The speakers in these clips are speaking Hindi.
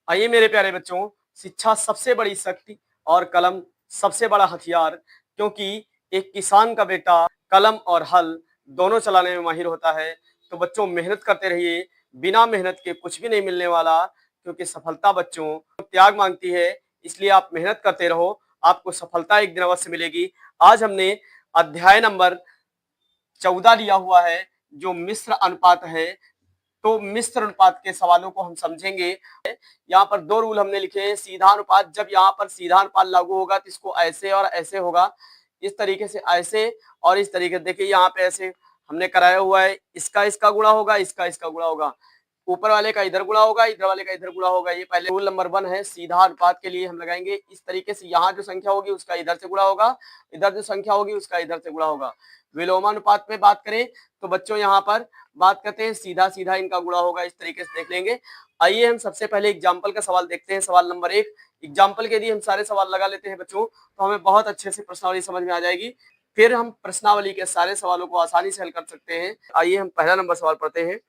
आइए मेरे प्यारे बच्चों, शिक्षा सबसे बड़ी शक्ति और कलम सबसे बड़ा हथियार। क्योंकि एक किसान का बेटा कलम और हल दोनों चलाने में माहिर होता है। तो बच्चों मेहनत करते रहिए, बिना मेहनत के कुछ भी नहीं मिलने वाला। क्योंकि सफलता बच्चों त्याग मांगती है, इसलिए आप मेहनत करते रहो, आपको सफलता एक दिन अवश्य मिलेगी। आज हमने अध्याय नंबर 14 लिया हुआ है, जो मिश्र अनुपात है। तो मिश्र अनुपात के सवालों को हम समझेंगे। यहाँ पर दो रूल हमने लिखे हैं। सीधा अनुपात, जब यहाँ पर सीधा अनुपात लागू होगा तो इसको ऐसे और ऐसे होगा, इस तरीके से ऐसे और इस तरीके से। देखिए यहाँ पे ऐसे हमने कराया हुआ है, इसका इसका गुणा होगा, इसका इसका गुणा होगा, ऊपर वाले का इधर गुणा होगा, इधर वाले का इधर गुणा होगा। ये पहले रूल नंबर 1 है। सीधा अनुपात के लिए हम लगाएंगे इस तरीके से, यहाँ जो संख्या होगी उसका इधर से गुणा होगा, इधर जो संख्या होगी उसका इधर से गुणा होगा। विलोमानुपात में बात करें तो बच्चों यहाँ पर बात करते हैं सीधा सीधा इनका गुणा होगा, इस तरीके से देख लेंगे। आइए हम सबसे पहले एग्जाम्पल का सवाल देखते हैं। सवाल नंबर 1। एग्जाम्पल के यदि हम सारे सवाल लगा लेते हैं बच्चों, तो हमें बहुत अच्छे से प्रश्नावली समझ में आ जाएगी। फिर हम प्रश्नावली के सारे सवालों को आसानी से हल कर सकते हैं। आइए हम पहला नंबर सवाल पढ़ते हैं।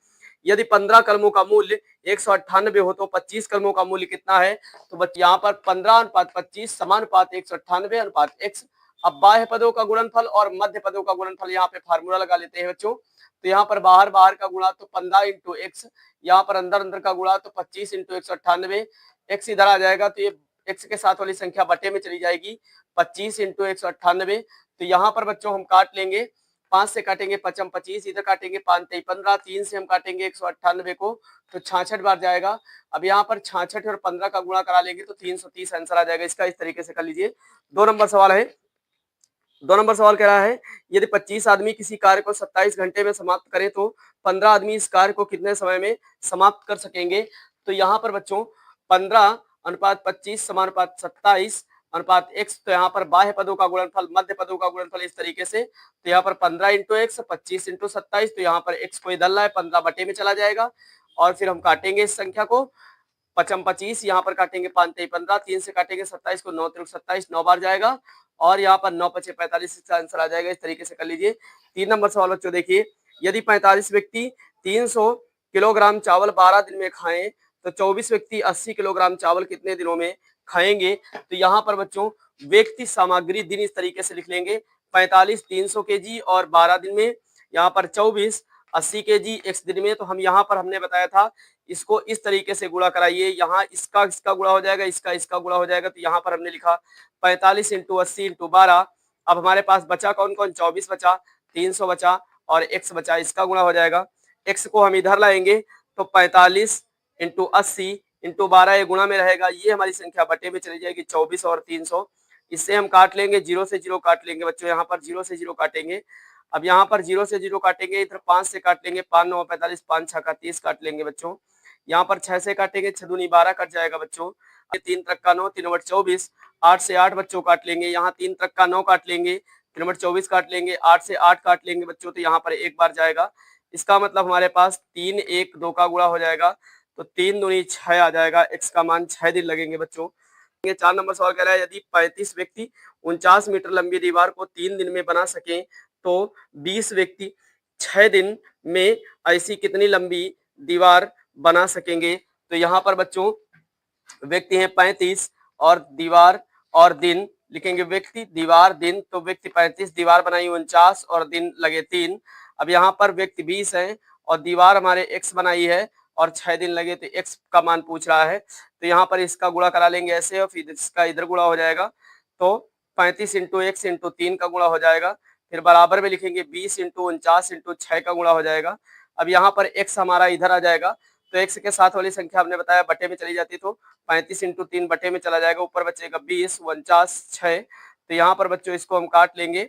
यदि 15 कलमों का मूल्य 198 हो तो 25 कलमों का मूल्य कितना है? तो बच्चे यहाँ पर 15:25 समानुपात 198 x। अब बाह्य पदों का गुणनफल और मध्य पदों का गुणनफल, यहाँ पे फार्मूला लगा लेते हैं बच्चों। तो यहाँ पर बाहर बाहर का गुणा तो 15 इंटू एक्स, यहाँ पर अंदर अंदर का गुणा तो 25 इंटू 198। एक्स इधर आ जाएगा तो ये एक्स के साथ वाली संख्या बटे में चली जाएगी, 25 इंटू 198। तो यहाँ पर बच्चों हम काट लेंगे, 5 से काटेंगे 5 25, इधर काटेंगे 5 3 15, 3 से हम काटेंगे 198 को, तो 66 बार जाएगा। अब यहाँ पर 66 और 15 का गुणा करा लेंगे तो 330 आंसर आ जाएगा इसका। इस तरीके से कर लीजिए। 2 नंबर सवाल है। 2 नंबर सवाल कह रहा है, यदि 25 आदमी किसी कार्य को 27 घंटे में समाप्त करें तो 15 आदमी इस कार्य को कितने समय में समाप्त कर सकेंगे? तो यहाँ पर बच्चों 15:25 समानुपात 27 अनुपात x। तो यहाँ पर बाह्य पदों का गुणनफल, मध्य पदों का गुणनफल इस तरीके से। तो यहाँ पर 15 इंटू एक्स, 25 इंटू 27। तो यहाँ पर x को इधर लाए, 15 बटे में चला जाएगा और फिर हम काटेंगे इस संख्या को, 5 25, यहाँ पर काटेंगे 5 3 15, 3 से काटेंगे 27 को, 9 3 27, 9 बार जाएगा और यहाँ पर 9 5 45 इसका आंसर आ जाएगा। इस तरीके से कर लीजिए। 3 नंबर सवाल बच्चों देखिए, यदि 45 व्यक्ति 300 किलोग्राम चावल 12 दिन में खाएं तो 24 व्यक्ति 80 किलोग्राम चावल कितने दिनों में खाएंगे? तो यहाँ पर बच्चों व्यक्ति सामग्री दिन इस तरीके से लिख लेंगे, 45 300 केजी और 12 दिन में, यहाँ पर 24 80 केजी x दिन में। तो हम यहाँ पर हमने बताया था इसको इस तरीके से गुणा कराइए, यहाँ इसका इसका गुणा हो जाएगा, इसका इसका गुणा हो जाएगा। तो यहाँ पर हमने लिखा 45 इंटू 80 इंटू 12। अब हमारे पास बचा कौन कौन? 24 बचा, 300 बचा और x बचा, इसका गुणा हो जाएगा। x को हम इधर लाएंगे तो 45 इंटू 80 इंटू 12 ये गुणा में रहेगा, ये हमारी संख्या बटे में चली जाएगी, 24 और 300। इससे हम काट लेंगे, 0 से 0 काट लेंगे बच्चों, यहाँ पर 0 से 0 काटेंगे। अब यहाँ पर 0 से 0 काटेंगे, इधर 5 से काट लेंगे, 5 9 45, 5 6 का 30 काट लेंगे बच्चों। यहाँ पर 6 से काटेंगे, 6 दूनी 12 कट जाएगा बच्चों। 3 तक का 9, 3 बट 24, 8 से 8 बच्चों काट लेंगे, यहाँ 3 तक का 9 काट लेंगे, 3 बट 24 काट लेंगे, 8 से 8 काट लेंगे बच्चों। तो यहाँ पर एक बार जाएगा, इसका मतलब हमारे पास 3 1 2 का गुणा हो जाएगा, तो 3 दूनी 6 आ जाएगा। x का मान 6 दिन लगेंगे बच्चों। 4 नंबर सवाल कह रहा है, यदि 35 व्यक्ति 49 मीटर लंबी दीवार को 3 दिन में बना सके तो 20 व्यक्ति 6 दिन में ऐसी कितनी लंबी दीवार बना सकेंगे? तो यहाँ पर बच्चों व्यक्ति हैं 35 और दीवार और दिन लिखेंगे, व्यक्ति दीवार दिन। तो व्यक्ति 35, दीवार बनाई 49 और दिन लगे 3। अब यहाँ पर व्यक्ति 20 है और दीवार हमारे x बनाई है और 6 दिन लगे, तो x का मान पूछ रहा है। तो यहाँ पर इसका गुणा करा लेंगे ऐसे और फिर इसका इधर गुणा हो जाएगा। तो 35 इंटू एक्स इंटू 3 का गुणा हो जाएगा, फिर बराबर में लिखेंगे 20 इंटू 49 इंटू 6 का गुणा हो जाएगा। अब यहाँ पर x हमारा इधर आ जाएगा, तो x के साथ वाली संख्या हमने बताया बटे में चली जाती, तो 35 इंटू 3 बटे में चला जाएगा, ऊपर बचेगा 20 49 6। तो यहाँ पर बच्चों इसको हम काट लेंगे,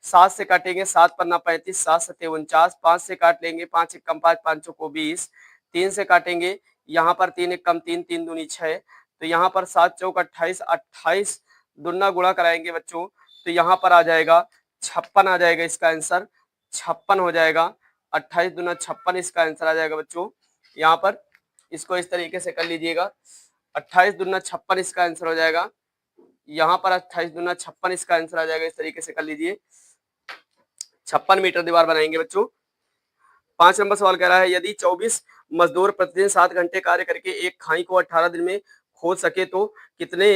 7 से काटेंगे, 7 पन्ना 35, 7 सत्ते 49, 5 से काट लेंगे, 5 एक कम 5, 5 को 20, 3 से काटेंगे, यहाँ पर 3 एक कम 3, 3 दूनी 6। तो यहाँ पर 7 चौक 28, 28 दुना गुणा कराएंगे बच्चों, तो यहाँ पर आ जाएगा 56 आ जाएगा इसका आंसर, 56 हो जाएगा। 28 दूना 56 इसका आंसर आ जाएगा बच्चों। यहाँ पर इसको इस तरीके से कर लीजिएगा, 28 दूना 56 इसका आंसर हो जाएगा। यहाँ पर 28 दूना 56 इसका आंसर आ जाएगा, इस तरीके से कर लीजिए। 56 मीटर दीवार बनाएंगे बच्चों। 5 नंबर सवाल कह रहा है यदि 24 मजदूर प्रतिदिन 7 घंटे कार्य करके एक खाई को 18 दिन में खोद सके तो कितने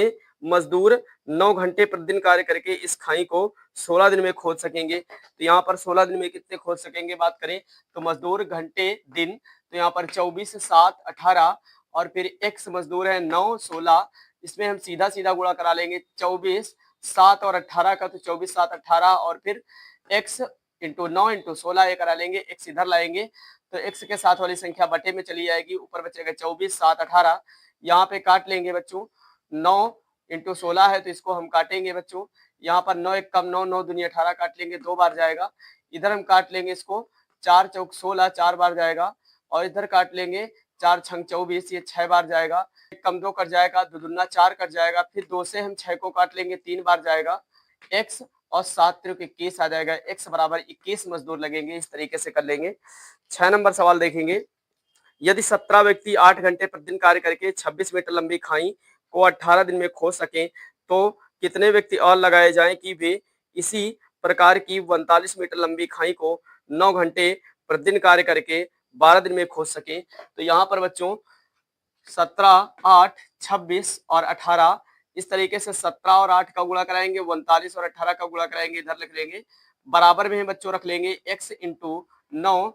मजदूर 9 घंटे प्रतिदिन कार्य करके इस खाई को 16 दिन में खोद सकेंगे। तो यहाँ पर 16 दिन में कितने खोद सकेंगे बात करें तो मजदूर घंटे दिन, तो यहाँ पर 24 7 18 और फिर एक्स मजदूर है 9 16, इसमें हम सीधा सीधा गुणा करा लेंगे 24 7 और 18 का, तो 24 7 18 और फिर एक्स इंटू 9 इंटू 16 ये करा लेंगे, एक्स इधर लाएंगे तो एक्स के साथ वाली संख्या बटे में चली जाएगी, ऊपर बचेगा 24 7 18, यहाँ पे काट लेंगे बच्चों 9 इंटू 16 है तो इसको हम काटेंगे बच्चों, यहाँ पर 9 एक कम 9 9 दूनी 18 काट लेंगे 2 बार जाएगा, इधर हम काट लेंगे इसको 4 चौक 16 4 बार जाएगा और इधर काट लेंगे 4 छंग 24 ये 6 बार जाएगा, एक कम 2 कट जाएगा, दो दूना 4 कट जाएगा, फिर 2 से हम 6 को काट लेंगे 3 बार जाएगा, एक्स और 7 त्रिक 21 आ जाएगा, एक्स बराबर 21 मजदूर लगेंगे। इस तरीके से कर लेंगे। 6 नंबर सवाल देखेंगे यदि 17 व्यक्ति 8 घंटे प्रतिदिन कार्य करके 26 मीटर लंबी खाई को 18 दिन में खोद सकें तो कितने व्यक्ति और लगाए जाएं कि वे इसी प्रकार की 39 मीटर लंबी खाई को 9 घंटे प्रतिदिन कार्य करके 12 दिन में खोद सकें। तो यहाँ पर बच्चों 17 8 26 और 18 इस तरीके से 17 और 8 का गुणा कराएंगे, 39 और 18 का गुणा कराएंगे, इधर लिख लेंगे बराबर में बच्चों रख लेंगे x इंटू 9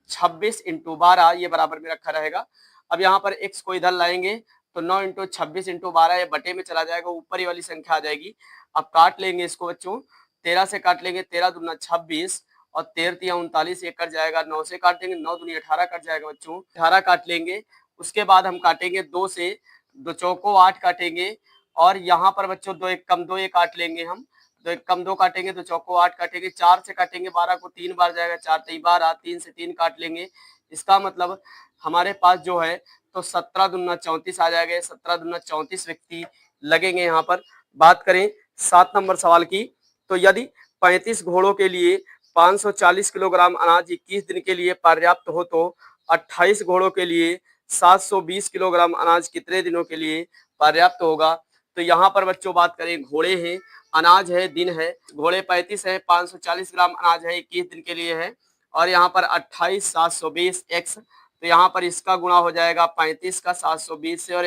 26 इंटू 12 ये बराबर में रखा रहेगा। अब यहाँ पर x को इधर लाएंगे तो 9 इंटू 26 इंटू 12 ये बटे में चला जाएगा, ऊपर ही वाली संख्या आ जाएगी। अब काट लेंगे इसको बच्चों, 13 से काट लेंगे 13 दूना 26 और 13 39 ये कट जाएगा, 9 से काट देंगे 9 दूनी 18 कट जाएगा बच्चों, 18 काट लेंगे। उसके बाद हम काटेंगे 2 से, 2 चौको 8 काटेंगे और यहाँ पर बच्चों 2 एक कम 2 ये काट लेंगे हम, 2 एक कम 2 काटेंगे, 2 चौको 8 काटेंगे, 4 से काटेंगे 12 को 3 बार जाएगा, 4 3 12, 3 से 3 काट लेंगे। इसका मतलब हमारे पास जो है तो 17 दूना 34 आ जाएगा, 17 दूना 34 व्यक्ति लगेंगे। यहाँ पर बात करें 7 नंबर सवाल की तो यदि 35 घोड़ों के लिए 540 किलोग्राम अनाज 21 दिन के लिए पर्याप्त हो तो 28 घोड़ों के लिए 720 किलोग्राम अनाज कितने दिनों के लिए पर्याप्त होगा। तो यहाँ पर बच्चों बात करें घोड़े हैं, अनाज है, दिन है, घोड़े 35 है, 540 ग्राम अनाज है 21 दिन के लिए है और यहाँ पर 28 720 एक्स, तो यहाँ पर इसका गुणा हो जाएगा 35 का 720 से और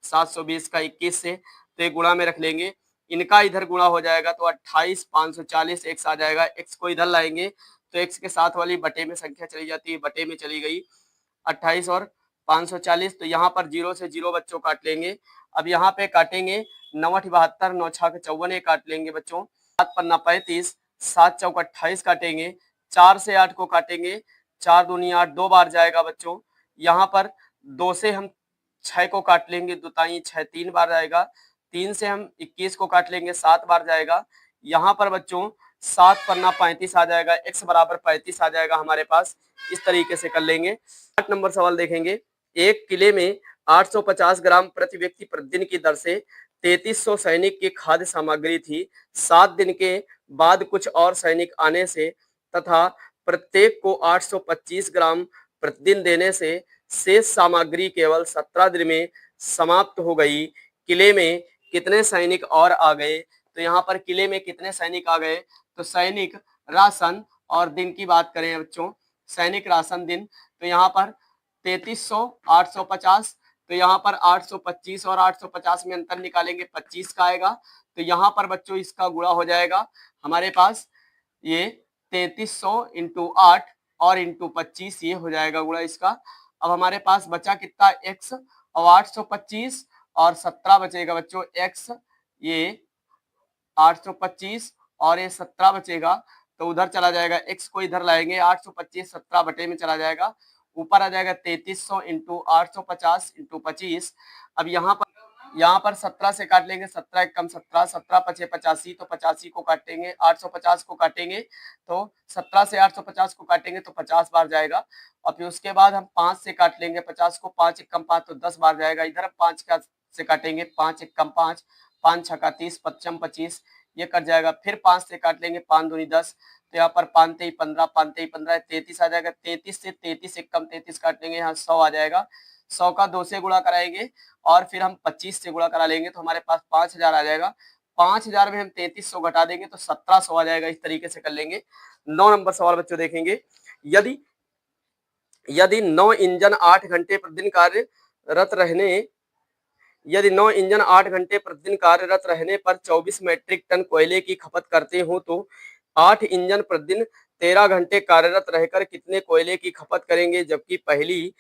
720 का 21 से, तो ये गुणा में रख लेंगे, इनका इधर गुणा हो जाएगा तो 28 540 एक्स आ जाएगा, एक्स को इधर लाएंगे तो एक्स के साथ वाली बटे में संख्या चली जाती है, बटे में चली गई 28 और 540, तो यहाँ पर 0 से 0 बच्चों काट लेंगे। अब यहाँ पे काटेंगे 9 8 72 9 6 54 काट लेंगे बच्चों, 7 पन्ना 35 7 चौक 28 काटेंगे, 4 से 8 को काटेंगे, 4 दूनी 8 2 बार जाएगा बच्चों, यहाँ पर 2 से हम 6 को काट लेंगे, 2 ताई 6 3 बार जाएगा, 3 से हम 21 को काट लेंगे 7 बार जाएगा, यहाँ पर बच्चों 7 पन्ना 35 आ जाएगा, x बराबर 35 आ जाएगा हमारे पास। इस तरीके से कर लेंगे। 8 नंबर सवाल देखेंगे एक किले में 850 ग्राम प्रति व्यक्ति प्रतिदिन की दर से 3300 सैनिक की खाद्य सामग्री थी। 7 दिन के बाद कुछ और सैनिक आने से तथा प्रत्येक को 825 ग्राम प्रतिदिन देने से शेष सामग्री केवल 17 दिन में समाप्त हो गई। किले में कितने सैनिक और आ गए। तो यहाँ पर किले में कितने सैनिक आ गए, तो सैनिक राशन और दिन की बात करें बच्चों, सैनिक राशन दिन, तो यहाँ पर 3300 850, तो यहाँ पर 825 और 850 में अंतर निकालेंगे 25 का आएगा, तो यहाँ पर बच्चों इसका गुणा हो जाएगा हमारे पास, ये 3300 इंटू 8 और इंटू 25 ये हो जाएगा गुणा इसका। अब हमारे पास बचा कितना x और 825 और 17 बचेगा बच्चों x, ये 825 और ये 17 बचेगा, तो उधर चला जाएगा, x को इधर लाएंगे 825 17 बटे में चला जाएगा, ऊपर आ जाएगा 3300 इंटू 850 इंटू 25। अब यहाँ पर 17 से काट लेंगे, 17 एक कम 17, 17 पचे 85, तो 85 को काटेंगे, 850 को काटेंगे तो 17 से 850 को काटेंगे तो 50 बार जाएगा, और फिर उसके बाद हम 5 से काट लेंगे 50 को, 5 एक कम 5 तो 10 बार जाएगा, इधर 5 का से काटेंगे, 5 एक कम 5, 5 छक्का 30 पच्चम 25 ये कट जाएगा, फिर 5 से काट लेंगे, 5 दूनी 10, तो यहाँ पर 5 तेई 15, 5 तेई 15 33 आ जाएगा, 33 से 33 एक कम 33 काट लेंगे, यहाँ 100 आ जाएगा, 100 का 2 से गुणा कराएंगे और फिर हम 25 से गुणा करा लेंगे तो हमारे पास 5000 आ जाएगा, 5000 में हम 3300 घटा देंगे तो 1700 आ जाएगा। इस तरीके से कर लेंगे। 9 नंबर सवाल बच्चों देखेंगे, यदि यदि 9 इंजन 8 घंटे प्रतिदिन कार्यरत रहने यदि 9 इंजन 8 घंटे प्रतिदिन कार्यरत रहने पर 24 मीट्रिक टन कोयले की खपत करते हो तो 8 इंजन प्रतिदिन 13 घंटे कार्यरत रहकर कितने कोयले की खपत करेंगे? जबकि पहली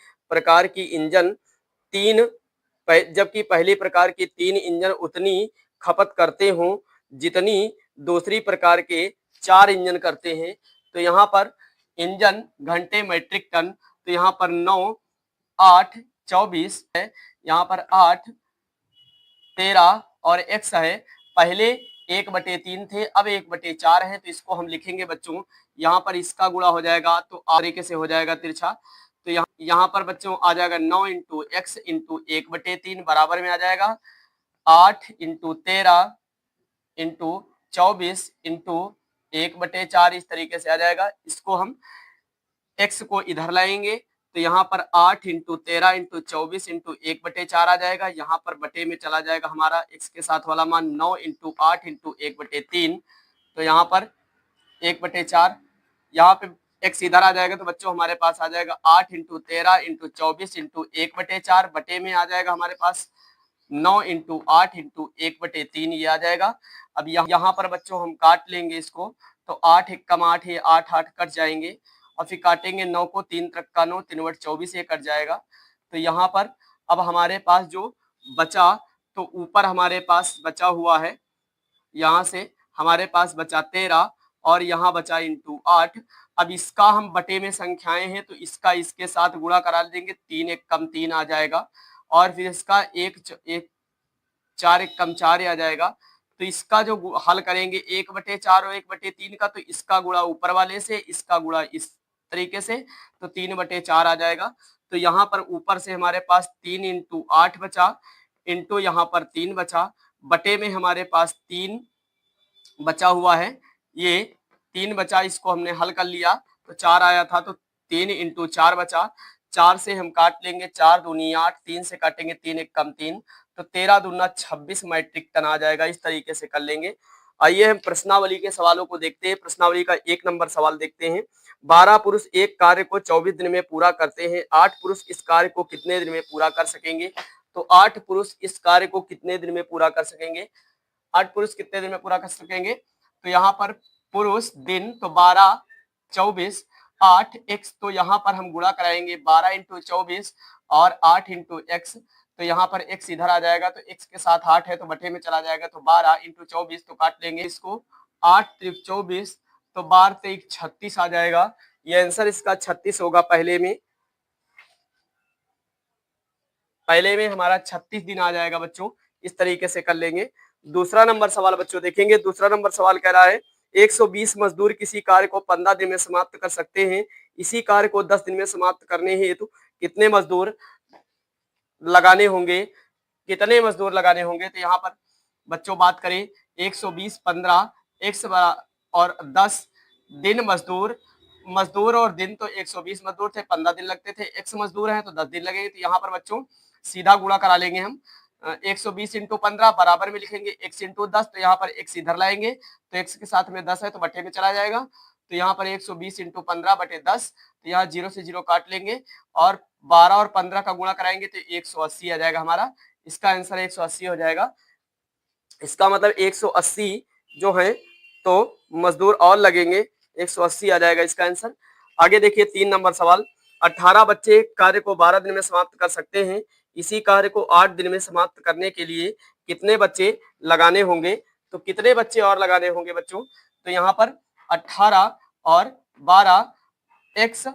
प्रकार की तीन इंजन उतनी खपत करते हो जितनी दूसरी प्रकार के 4 इंजन करते हैं। तो यहाँ पर इंजन घंटे मीट्रिक टन, तो यहाँ पर 9 8 24 है, यहाँ पर 8 13 और x है। पहले 1/3 थे, अब 1/4 है, तो इसको हम लिखेंगे बच्चों, यहाँ पर इसका गुणा हो जाएगा तो तरीके से हो जाएगा तिरछा। तो यहाँ पर बच्चों आ जाएगा 9 इंटू एक्स इंटू 1/3 बराबर में आ जाएगा 8 इंटू 13 इंटू 24 इंटू 1/4, इस तरीके से आ जाएगा। इसको हम x को इधर लाएंगे तो यहाँ पर 8 इंटू 13 इंटू 24 इंटू 1/4 आ जाएगा। यहाँ पर बटे में चला जाएगा हमारा x के साथ वाला मान 9 इंटू 8 इंटू 1/3, तो यहाँ पर 1/4, यहाँ पे x इधर आ जाएगा तो बच्चों हमारे पास आ जाएगा 8 इंटू 13 इंटू 24 इंटू 1/4, बटे में आ जाएगा हमारे पास 9 इंटू 8 इंटू 1/3, ये आ जाएगा। अब यहाँ पर बच्चों हम काट लेंगे इसको, तो 8 एकम 8, ये 8 8 कट जाएंगे और फिर काटेंगे 9 को, 3 त्रिक का 9, 3/24 ये कट जाएगा। तो यहाँ पर अब हमारे पास जो बचा, तो ऊपर हमारे पास बचा हुआ है, यहाँ से हमारे पास बचा 13 और यहाँ बचा इंटू 8। अब इसका हम बटे में संख्याएं हैं तो इसका इसके साथ गुणा करा देंगे, 3 एकम 3 आ जाएगा और फिर इसका 4 एकम 4 आ जाएगा। तो इसका जो हल करेंगे 1/4 और 1/3 का, तो इसका गुणा ऊपर वाले से, इसका गुणा इस तरीके से, तो 3/4 आ जाएगा। तो यहाँ पर ऊपर से हमारे पास 3 इंटू 8 बचा, इंटू यहाँ पर 3 बचा, बटे में हमारे पास 3 बचा हुआ है, ये 3 बचा, इसको हमने हल कर लिया तो 4 आया था, तो 3 इंटू 4 बचा, 4 से हम काट लेंगे, 4 दूनी 8, 3 से काटेंगे 3 एकम 3, तो 13 दूना 26 मीट्रिक टन आ जाएगा। इस तरीके से कर लेंगे। आइए हम प्रश्नावली के सवालों को देखते हैं। प्रश्नावली का 1 नंबर सवाल देखते हैं। 12 पुरुष एक कार्य को 24 दिन में पूरा करते हैं, 8 पुरुष इस कार्य को कितने दिन में पूरा कर सकेंगे? तो 8 पुरुष इस कार्य को कितने दिन में पूरा कर सकेंगे? 8 पुरुष कितने दिन में पूरा कर सकेंगे? तो यहाँ पर पुरुष दिन, तो 12 24 8 x, तो यहाँ पर हम गुणा कराएंगे 12 इंटू 24 और 8 इंटू एक्स, तो यहाँ पर x इधर आ जाएगा, तो x के साथ 8 है तो बटे में चला जाएगा, तो 12 इंटू 24, तो काट लेंगे इसको, 8 त्रिक 24, तो 12 त्रिक 36 आ जाएगा। ये आंसर इसका 36 होगा। पहले में हमारा 36 दिन आ जाएगा बच्चों। इस तरीके से कर लेंगे। दूसरा नंबर सवाल बच्चों देखेंगे। दूसरा नंबर सवाल कह रहा है 120 मजदूर किसी कार्य को 15 दिन में समाप्त कर सकते हैं, इसी कार्य को 10 दिन में समाप्त करने हेतु कितने मजदूर लगाने होंगे? तो यहाँ पर बच्चों बात करें 120 15 x और 10 दिन मजदूर और दिन, तो 120 मजदूर थे, 15 दिन लगते थे, x मजदूर हैं तो 10 दिन लगेंगे। तो यहाँ पर बच्चों सीधा गुणा करा लेंगे हम, 120 इंटू 15 बराबर में लिखेंगे x इंटू 10, तो यहाँ पर x इधर लाएंगे, तो x के साथ में 10 है तो बटे में चला जाएगा, तो यहाँ पर 120 इंटू 15 बटे 10, तो यहाँ 0 से 0 काट लेंगे और 12 और 15 का गुणा कराएंगे तो 180 आ जाएगा हमारा। इसका आंसर 180 हो जाएगा। इसका मतलब 180 जो है तो मजदूर और लगेंगे, 180 आ जाएगा इसका आंसर। आगे देखिए 3 नंबर सवाल। 18 बच्चे कार्य को 12 दिन में समाप्त कर सकते हैं, इसी कार्य को 8 दिन में समाप्त करने के लिए कितने बच्चे लगाने होंगे? तो कितने बच्चे और लगाने होंगे बच्चों? तो यहाँ पर 18 और 12 x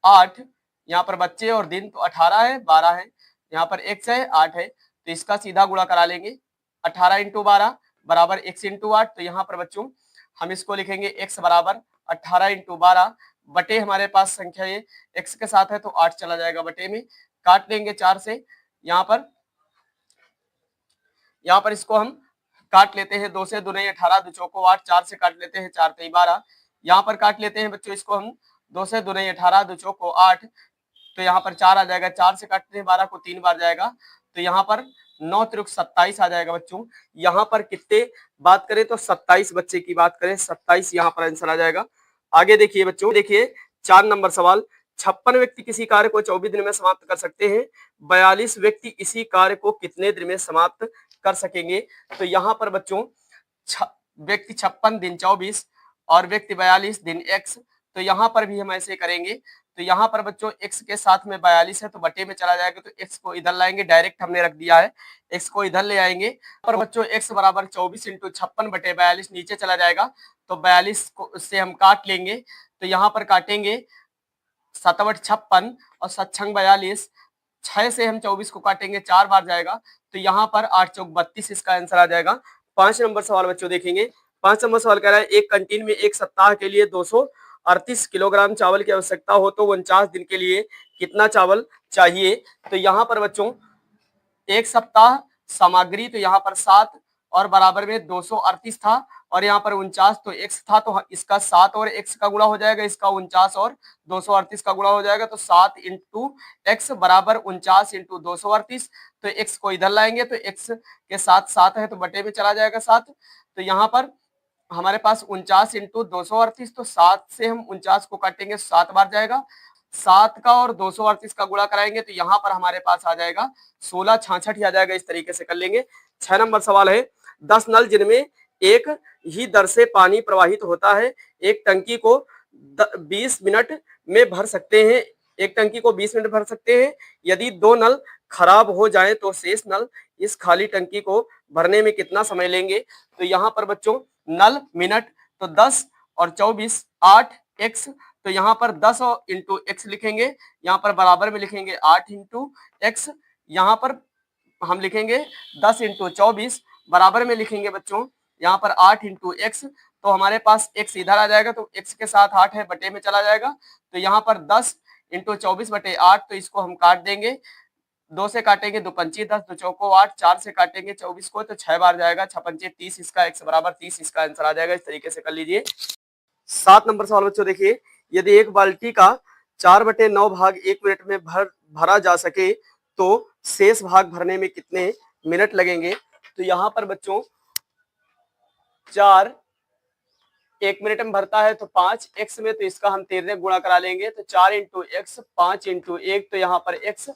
8, यहाँ पर बच्चे और दिन, तो 18 है 12 है, यहाँ पर x है 8 है, तो इसका सीधा गुणा करा लेंगे, 18 इंटू 12 बराबर x इंटू 8, तो यहाँ पर बच्चों हम इसको लिखेंगे x बराबर 18 इंटू 12, बटे हमारे पास संख्या ये x के साथ है तो 8 चला जाएगा, बटे में काट लेंगे 4 से, यहाँ पर इसको हम काट लेते हैं, 2 से 2 नहीं 18, 2 चौको 8, 4 से काट लेते हैं, 4 3 12, यहाँ पर काट लेते हैं बच्चों इसको हम, 2 से 2 नहीं 18, 2 चौको 8, तो यहाँ पर 4 आ जाएगा, 4 से काटते हैं 12 को 3 बार जाएगा, तो यहाँ पर 9 त्रिक 27 आ जाएगा बच्चों। यहाँ पर कितने बात करें तो 27 बच्चे की बात करें, 27 यहाँ पर आंसर आ जाएगा। आगे देखिए बच्चों, देखिए 4 नंबर सवाल। 56 व्यक्ति किसी कार्य को 24 दिन में समाप्त कर सकते हैं, 42 व्यक्ति इसी कार्य को कितने दिन में समाप्त कर सकेंगे। तो यहाँ पर बच्चों व्यक्ति 56 दिन 24 और व्यक्ति 42 दिन x, तो यहाँ पर भी हम ऐसे करेंगे। तो यहाँ पर बच्चों x के साथ में 42 है तो बटे में चला जाएगा, तो x को इधर लाएंगे, डायरेक्ट हमने रख दिया है, x को इधर ले आएंगे। पर बच्चों x बराबर 24 इंटू 56 बटे 42 नीचे चला जाएगा, तो 42 को उससे हम काट लेंगे। तो यहाँ पर काटेंगे 7 बटे 56 और 7 छंग 42, 6 से हम 24 को काटेंगे 4 बार जाएगा, तो यहाँ पर 8 चौक 32 इसका आंसर आ जाएगा। 5 नंबर सवाल बच्चों देखेंगे। 5 नंबर सवाल कह रहा है एक कैंटीन में एक सप्ताह के लिए 238 किलोग्राम चावल की आवश्यकता हो तो 49 दिन के लिए कितना चावल चाहिए। तो यहाँ पर बच्चों एक सप्ताह सामग्री, तो यहाँ पर 7 और बराबर में 238 था और यहाँ पर 49, तो x था तो इसका 7 और x का गुणा हो जाएगा, इसका 49 और 238 का गुणा हो जाएगा, तो 7 इंटू एक्स बराबर 49 इंटू 238। तो x को इधर लाएंगे तो x के साथ 7 है तो बटे में चला जाएगा 7। तो यहाँ पर हमारे पास 49 इंटू 238, तो 7 से हम 49 को काटेंगे 7 बार जाएगा, 7 का और 238 का गुणा कराएंगे तो यहाँ पर हमारे पास आ जाएगा 16 66 ही आ जाएगा। इस तरीके से कर लेंगे। 6 नंबर सवाल है 10 नल जिनमें एक ही दर से पानी प्रवाहित होता है, एक टंकी को 20 मिनट में भर सकते हैं, एक टंकी को 20 मिनट भर सकते हैं। यदि 2 नल खराब हो जाए तो शेष नल इस खाली टंकी को भरने में कितना समय लेंगे। तो यहाँ पर बच्चों नल मिनट, तो 10 और 24 8 x, तो यहाँ पर 10 इंटू एक्स लिखेंगे, यहाँ पर बराबर में लिखेंगे 8 इंटू एक्स, यहाँ पर हम लिखेंगे 10 इंटू 24 बराबर में लिखेंगे बच्चों यहाँ पर 8 इंटू एक्स, तो हमारे पास x इधर आ जाएगा, तो x के साथ 8 है बटे में चला जाएगा, तो यहाँ पर 10 इंटू 24 बटे 8, तो इसको हम काट देंगे, 2 से काटेंगे 2 पंची 10, 2 चौको 8, 4 से काटेंगे 24 को तो 6 बार जाएगा, 6 पंचे 30, इसका x बराबर 30 इसका आंसर आ जाएगा। इस तरीके से कर लीजिए। 7 नंबर सवाल बच्चों देखिए, यदि एक बाल्टी का 4/9 भाग 1 मिनट में भरा जा सके तो शेष भाग भरने में कितने मिनट लगेंगे। तो यहाँ पर बच्चों 4 1 मिनट में भरता है तो 5 x में, तो इसका हम 13 गुणा करा लेंगे, तो 4 इंटू एक्स 5 इंटू 1, तो यहाँ पर x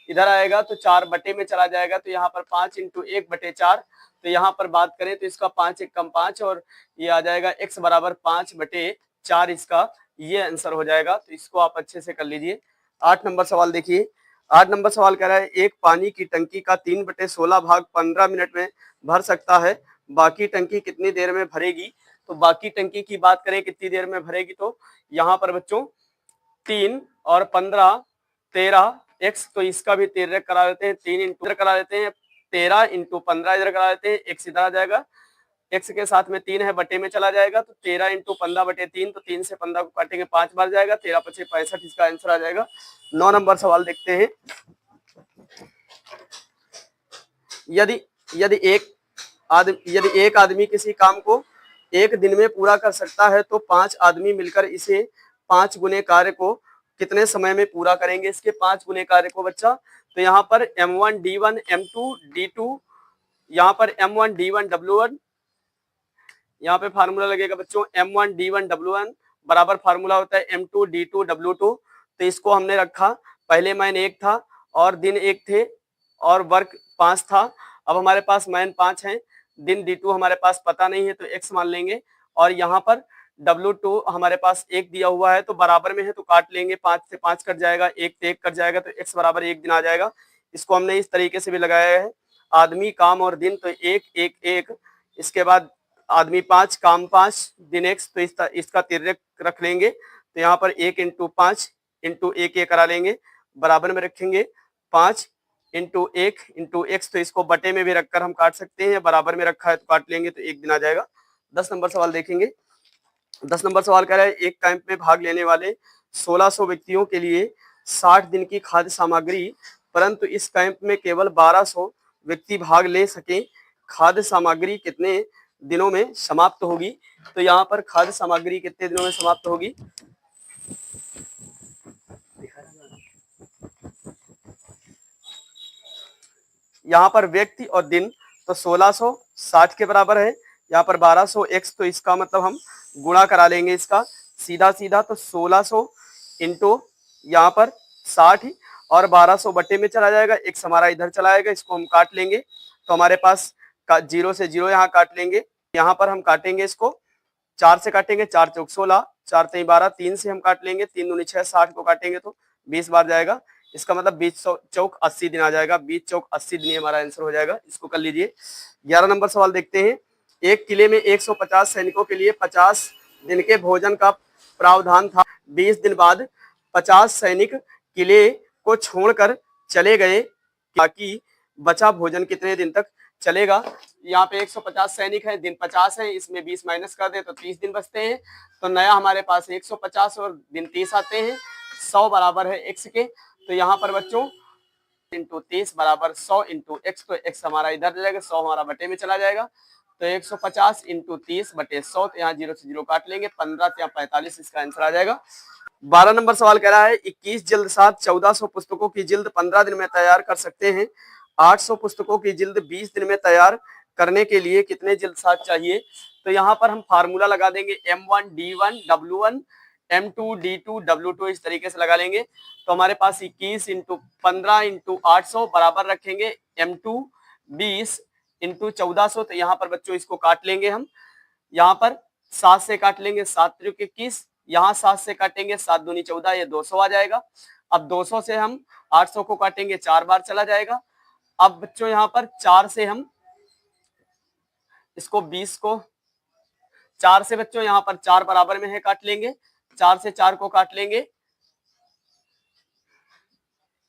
इधर आएगा तो 4 बटे में चला जाएगा, तो यहाँ पर 5 इंटू 1 बटे 4, तो यहाँ पर बात करें तो इसका 5 1 कम 5 और ये आ जाएगा x बराबर 5 बटे 4, इसका ये आंसर हो जाएगा। तो इसको आप अच्छे से कर लीजिए। 8 नंबर सवाल देखिए। 8 नंबर सवाल कह रहा है एक पानी की टंकी का 3/16 भाग 15 मिनट में भर सकता है, बाकी टंकी कितनी देर में भरेगी। तो बाकी टंकी की बात करें कितनी देर में भरेगी, तो यहाँ पर बच्चों 3 और 15 13 x, तो इसका भी 13 करा देते हैं, 3 इंटू इधर करा देते हैं, 13 इंटू 15 इधर करा देते हैं, x इधर आ जाएगा, x के साथ में 3 है बटे में चला जाएगा, तो 13 इंटू 15 बटे 3, तो 3 से 15 को काटेंगे 5 बार जाएगा, 13 पचे 65 इसका आंसर आ जाएगा। 9 नंबर सवाल देखते हैं। यदि एक आदमी किसी काम को 1 दिन में पूरा कर सकता है तो 5 आदमी मिलकर इसे 5 गुने कार्य को कितने समय में पूरा करेंगे। इसके 5 गुने कार्य को बच्चा, तो यहाँ पर M1 D1 M2 D2, यहाँ पर M1 D1 W1, यहाँ पे फार्मूला लगेगा बच्चों M1 D1 W1 बराबर फार्मूला होता है M2 D2 W2। तो इसको हमने रखा, पहले मैन 1 था और दिन 1 थे और वर्क 5 था, अब हमारे पास मैन 5 है, दिन D2 हमारे पास पता नहीं है तो x मान लेंगे, और यहाँ पर W2 हमारे पास 1 दिया हुआ है तो बराबर में है तो काट लेंगे, 5 से 5 कट जाएगा, 1 से 1 कट जाएगा, तो x बराबर 1 दिन आ जाएगा। इसको हमने इस तरीके से भी लगाया है, आदमी काम और दिन, तो 1 1 1, इसके बाद आदमी 5 काम 5 दिन x, तो इसका तिर्यक रख लेंगे, तो यहाँ पर 1 इंटू 5 इंटू 1 ये करा लेंगे, बराबर में रखेंगे 5 इंटू 1 इंटू एक्स, तो इसको बटे में भी रखकर हम काट सकते हैं, बराबर में रखा है तो काट लेंगे, तो 1 दिन आ जाएगा। 10 नंबर सवाल देखेंगे। 10 नंबर सवाल कह रहा है एक कैंप में भाग लेने वाले 1600 व्यक्तियों के लिए 60 दिन की खाद्य सामग्री, परंतु इस कैंप में केवल 1200 व्यक्ति भाग ले सके, खाद्य सामग्री कितने दिनों में समाप्त होगी। तो यहाँ पर खाद्य सामग्री कितने दिनों में समाप्त होगी, यहाँ पर व्यक्ति और दिन, तो 1660 के बराबर है, यहाँ पर 1200 x, तो इसका मतलब हम गुणा करा लेंगे इसका सीधा सीधा, तो 1600 इंटू यहाँ पर 60 ही, और 1200 बटे में चला जाएगा, x हमारा इधर चला जाएगा, इसको हम काट लेंगे। तो हमारे पास 0 से 0 यहाँ काट लेंगे। यहाँ पर हम काटेंगे इसको 4 से काटेंगे, 4 चौक 16, 4 3 12, 3 से हम काट लेंगे, 3 दूनी 6, 60 को काटेंगे तो 20 बार जाएगा। इसका मतलब 20 चौक 80 दिन आ जाएगा। 20 चौक 80 दिन हमारा आंसर हो जाएगा। इसको कर लीजिए। 11 नंबर सवाल देखते हैं। एक किले में 150 सैनिकों के लिए 50 दिन के भोजन का प्रावधान था। 20 दिन बाद 50 सैनिक किले को छोड़कर चले गए, ताकि बचा भोजन कितने दिन तक चलेगा। यहाँ पे 150 सैनिक हैं, दिन 50 है, इसमें 20 माइनस कर दे तो 30 दिन बचते हैं। तो नया हमारे पास 150 और दिन 30 आते हैं। 100 बराबर है x के। तो यहाँ पर बच्चों इंटू 30 बराबर 100 इंटू एक्स। तो x हमारा इधर जाएगा, 100 हमारा बटे में चला जाएगा। तो 150 इंटू 30 बटे 100, तो यहाँ 0 से 0 काट लेंगे, 15 या 45 इसका आंसर आ जाएगा। 12 नंबर सवाल कह रहा है 21 जिल्द साथ 1400 पुस्तकों की जिल्द 15 दिन में तैयार कर सकते हैं। 800 पुस्तकों की जिल्द 20 दिन में तैयार करने के लिए कितने जिल्द साथ चाहिए। तो यहाँ पर हम फार्मूला लगा देंगे M1 D1 W1 M2 D2 W2, इस तरीके से लगा लेंगे। तो हमारे पास 21 इंटू 15 इंटू 800 बराबर रखेंगे M2 20 इंटू 1400। तो यहाँ पर बच्चों इसको काट लेंगे हम। यहाँ पर 7 से काट लेंगे, 7 त्रिक 21, यहाँ 7 से काटेंगे, 7 दूनी 14, ये 200 आ जाएगा। अब 200 से हम 800 को काटेंगे, 4 बार चला जाएगा। अब बच्चों यहाँ पर 4 से हम इसको 20 को 4 से बच्चों यहाँ पर 4 बराबर में है, काट लेंगे। 4 से 4 को काट लेंगे।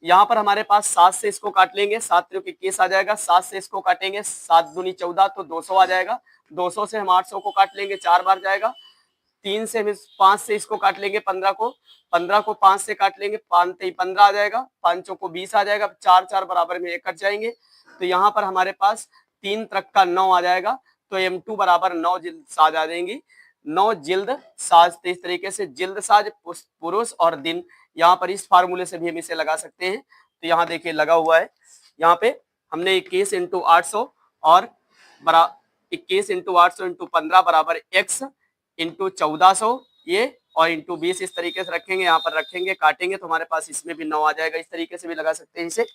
यहाँ पर हमारे पास 7 से इसको काट लेंगे, 7 त्रिक 21 आ जाएगा। 7 से इसको काटेंगे, 7 दूनी 14, तो 200 आ जाएगा। 200 से हम 800 को काट लेंगे, 4 बार जाएगा। 3 से 5 से इसको काट लेंगे, 15 को 5 से काट लेंगे, 5 15 आ जाएगा। 5 को 20 आ जाएगा। 4 4 बराबर में 1 कट जाएंगे। तो यहाँ पर हमारे पास 3 त्रिक का 9 आ जाएगा। तो M2 बराबर 9 जिल्द साज आ जाएंगी। 9 जिल्द साज। तो इस तरीके से जिल्द साज पुरुष और दिन, यहाँ पर इस फार्मूले से भी हम इसे लगा सकते हैं। तो यहाँ देखिए लगा हुआ है। यहाँ पे हमने 21 इंटू 800 और 21 इंटू 800 इंटू 15 बराबर x इंटू 1400 ये, और इंटू 20 इस तरीके से रखेंगे। यहाँ पर रखेंगे, काटेंगे, तो हमारे पास इसमें भी 9 आ जाएगा। इस तरीके से भी लगा सकते हैं इसे।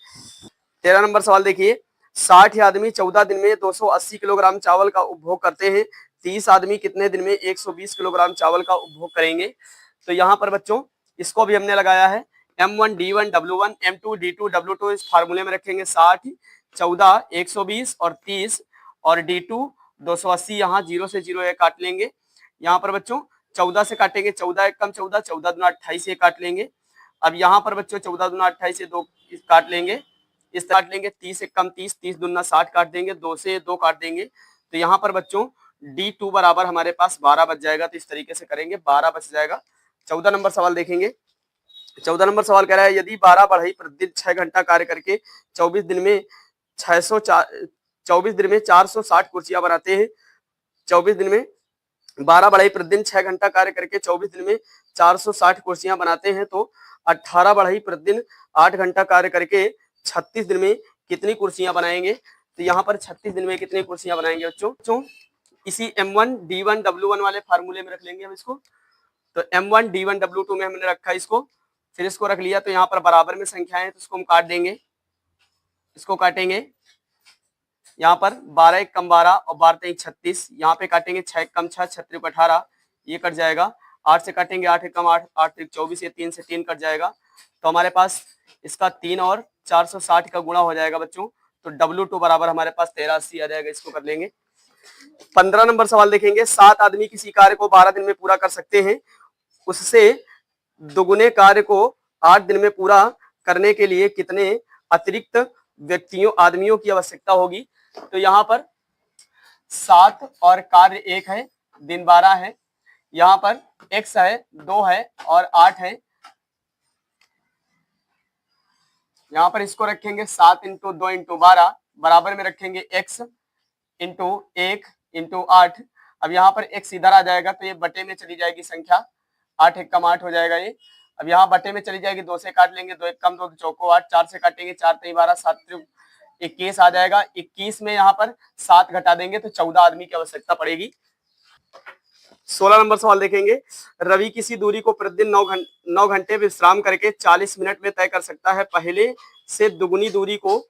13 नंबर सवाल देखिए। 60 आदमी 14 दिन में 280 किलोग्राम चावल का उपभोग करते हैं। 30 आदमी कितने दिन में 120 किलोग्राम चावल का उपभोग करेंगे। तो यहाँ पर बच्चों इसको भी हमने लगाया है। M1 D1 W1 M2 D2 W2 इस फार्मूले में रखेंगे। 60 14 120 और 30 और D2 280, यहाँ 0 से 0 ये काट लेंगे। यहाँ पर बच्चों 14 से काटेंगे, 14 एक कम 14, 14 दूना 28 ये काट लेंगे। अब यहाँ पर बच्चों 14 दूना 28 से 2 काट लेंगे, इस काट लेंगे। 30 एक कम 30, 30 दूना 60 काट देंगे, 2 से 2 काट देंगे। तो यहाँ पर बच्चों D2 बराबर हमारे पास 12 बच जाएगा। तो इस तरीके से करेंगे, 12 बच जाएगा। 14 नंबर सवाल देखेंगे। 14 नंबर सवाल कह रहा है यदि 12 बढ़ई प्रतिदिन 6 घंटा कार्य करके 24 दिन में 460 कुर्सियां बनाते हैं। 24 दिन में 12 बढ़ई प्रतिदिन 6 घंटा कार्य करके 24 दिन में 460 कुर्सियां बनाते हैं, तो 18 बढ़ई प्रतिदिन 8 घंटा कार्य करके 36 दिन में कितनी कुर्सियां बनाएंगे। तो यहाँ पर 36 दिन में कितनी कुर्सियां बनाएंगे बच्चों। इसी M1 D1 W1 वाले फार्मूले में रख लेंगे हम इसको। तो M1 D1 W2 में हमने रखा इसको, फिर इसको रख लिया। तो यहाँ पर बराबर में संख्याएं हैं, तो इसको हम काट देंगे, इसको काटेंगे। यहाँ पर 12 एक कम 12 और 12 तेईस 36, यहाँ पे काटेंगे 6 कम 6 6 18, ये कट जाएगा। 8 से काटेंगे 8 एक कम 8 8 त्रिक 24, ये 3 से 3 कट जाएगा। तो हमारे पास इसका 3 और 460 का गुणा हो जाएगा बच्चों। तो W2 बराबर हमारे पास 1380 आ जाएगा। इसको कर लेंगे। 15 नंबर सवाल देखेंगे। 7 आदमी किसी कार्य को 12 दिन में पूरा कर सकते हैं, उससे दोगुने कार्य को 8 दिन में पूरा करने के लिए कितने अतिरिक्त आदमियों की आवश्यकता होगी। तो यहाँ पर 7 और कार्य 1 है, दिन 12 है। यहाँ पर x है 2 है और 8 है। यहाँ पर इसको रखेंगे 7 इंटू 2 इंटू 12 बराबर में रखेंगे x इंटू 1 इंटू 8। अब यहाँ पर x इधर आ जाएगा, तो ये बटे में चली जाएगी संख्या, 8 एक कम 8 हो जाएगा ये। अब यहाँ बटे में चली जाएगी, 2 से काट लेंगे, 2 एक कम 2 चौको 8, 4 से काटेंगे 4 तेई 12 7 21 आ जाएगा। 21 में यहाँ पर 7 घटा देंगे तो 14 आदमी की आवश्यकता पड़ेगी। 16 नंबर सवाल देखेंगे। रवि किसी दूरी को प्रतिदिन 9 घंटे विश्राम करके 40 मिनट में तय कर सकता है। पहले से दुगुनी दूरी को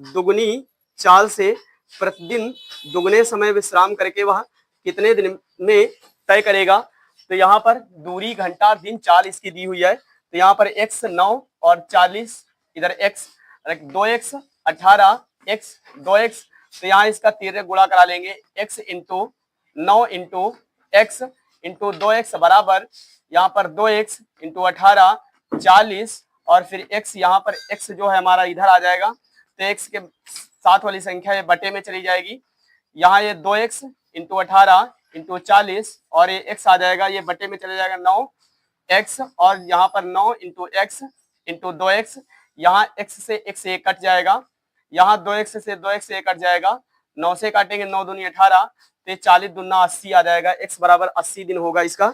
दुगुनी चाल से प्रतिदिन दुगने समय विश्राम करके वह कितने दिन में तय करेगा। तो यहाँ पर दूरी, घंटा, दिन, चाल इसकी दी हुई है। तो यहाँ पर x 9 और 40, इधर x 2x 18 x 2x। तो यहाँ इसका तिर्यक गुणा करा लेंगे। x into 9 into x into 2x बराबर यहाँ पर 2x इंटू 18 40 और फिर x, यहाँ पर x जो है हमारा इधर आ जाएगा। तो x के साथ वाली संख्या ये बटे में चली जाएगी। यहाँ ये 2x इंटू 18 इंटू 40 और ये x आ जाएगा, ये बटे में चले जाएगा 9x और यहाँ पर 9 इंटू x इंटू 2x। यहाँ x से x एक कट जाएगा, यहाँ 2x से 2x एक कट जाएगा। 9 से काटेंगे 9 दूनी 18, तो 40 दूना 80 आ जाएगा। x बराबर 80 दिन होगा इसका।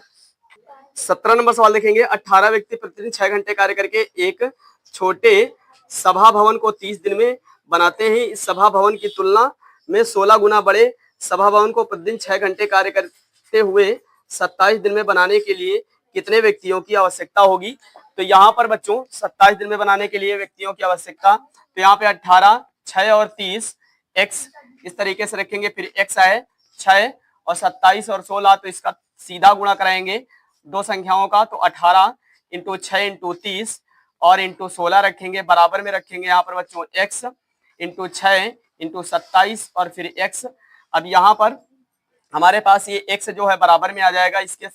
17 नंबर सवाल देखेंगे। 18 व्यक्ति प्रतिदिन 6 घंटे कार्य करके एक छोटे सभा भवन को 30 दिन में बनाते हैं। इस सभा भवन की तुलना में 16 गुना बड़े सभा भवन को प्रतिदिन 6 घंटे कार्य करते हुए 27 दिन में बनाने के लिए कितने व्यक्तियों की आवश्यकता होगी। तो यहाँ पर बच्चों 27 दिन में बनाने के लिए व्यक्तियों की आवश्यकता, तो यहाँ पे 18, 6 और 30 x इस तरीके से रखेंगे। फिर x आए 6 और 27 और 16, तो इसका सीधा गुणा कराएंगे दो संख्याओं का। तो 18 इंटू 6 इंटू 30 और इंटू 16 रखेंगे, बराबर में रखेंगे यहाँ पर बच्चों x इंटू 6 इंटू 27 और फिर x। अब यहाँ पर हमारे पास ये x जो है बराबर में आ जाएगा, इसके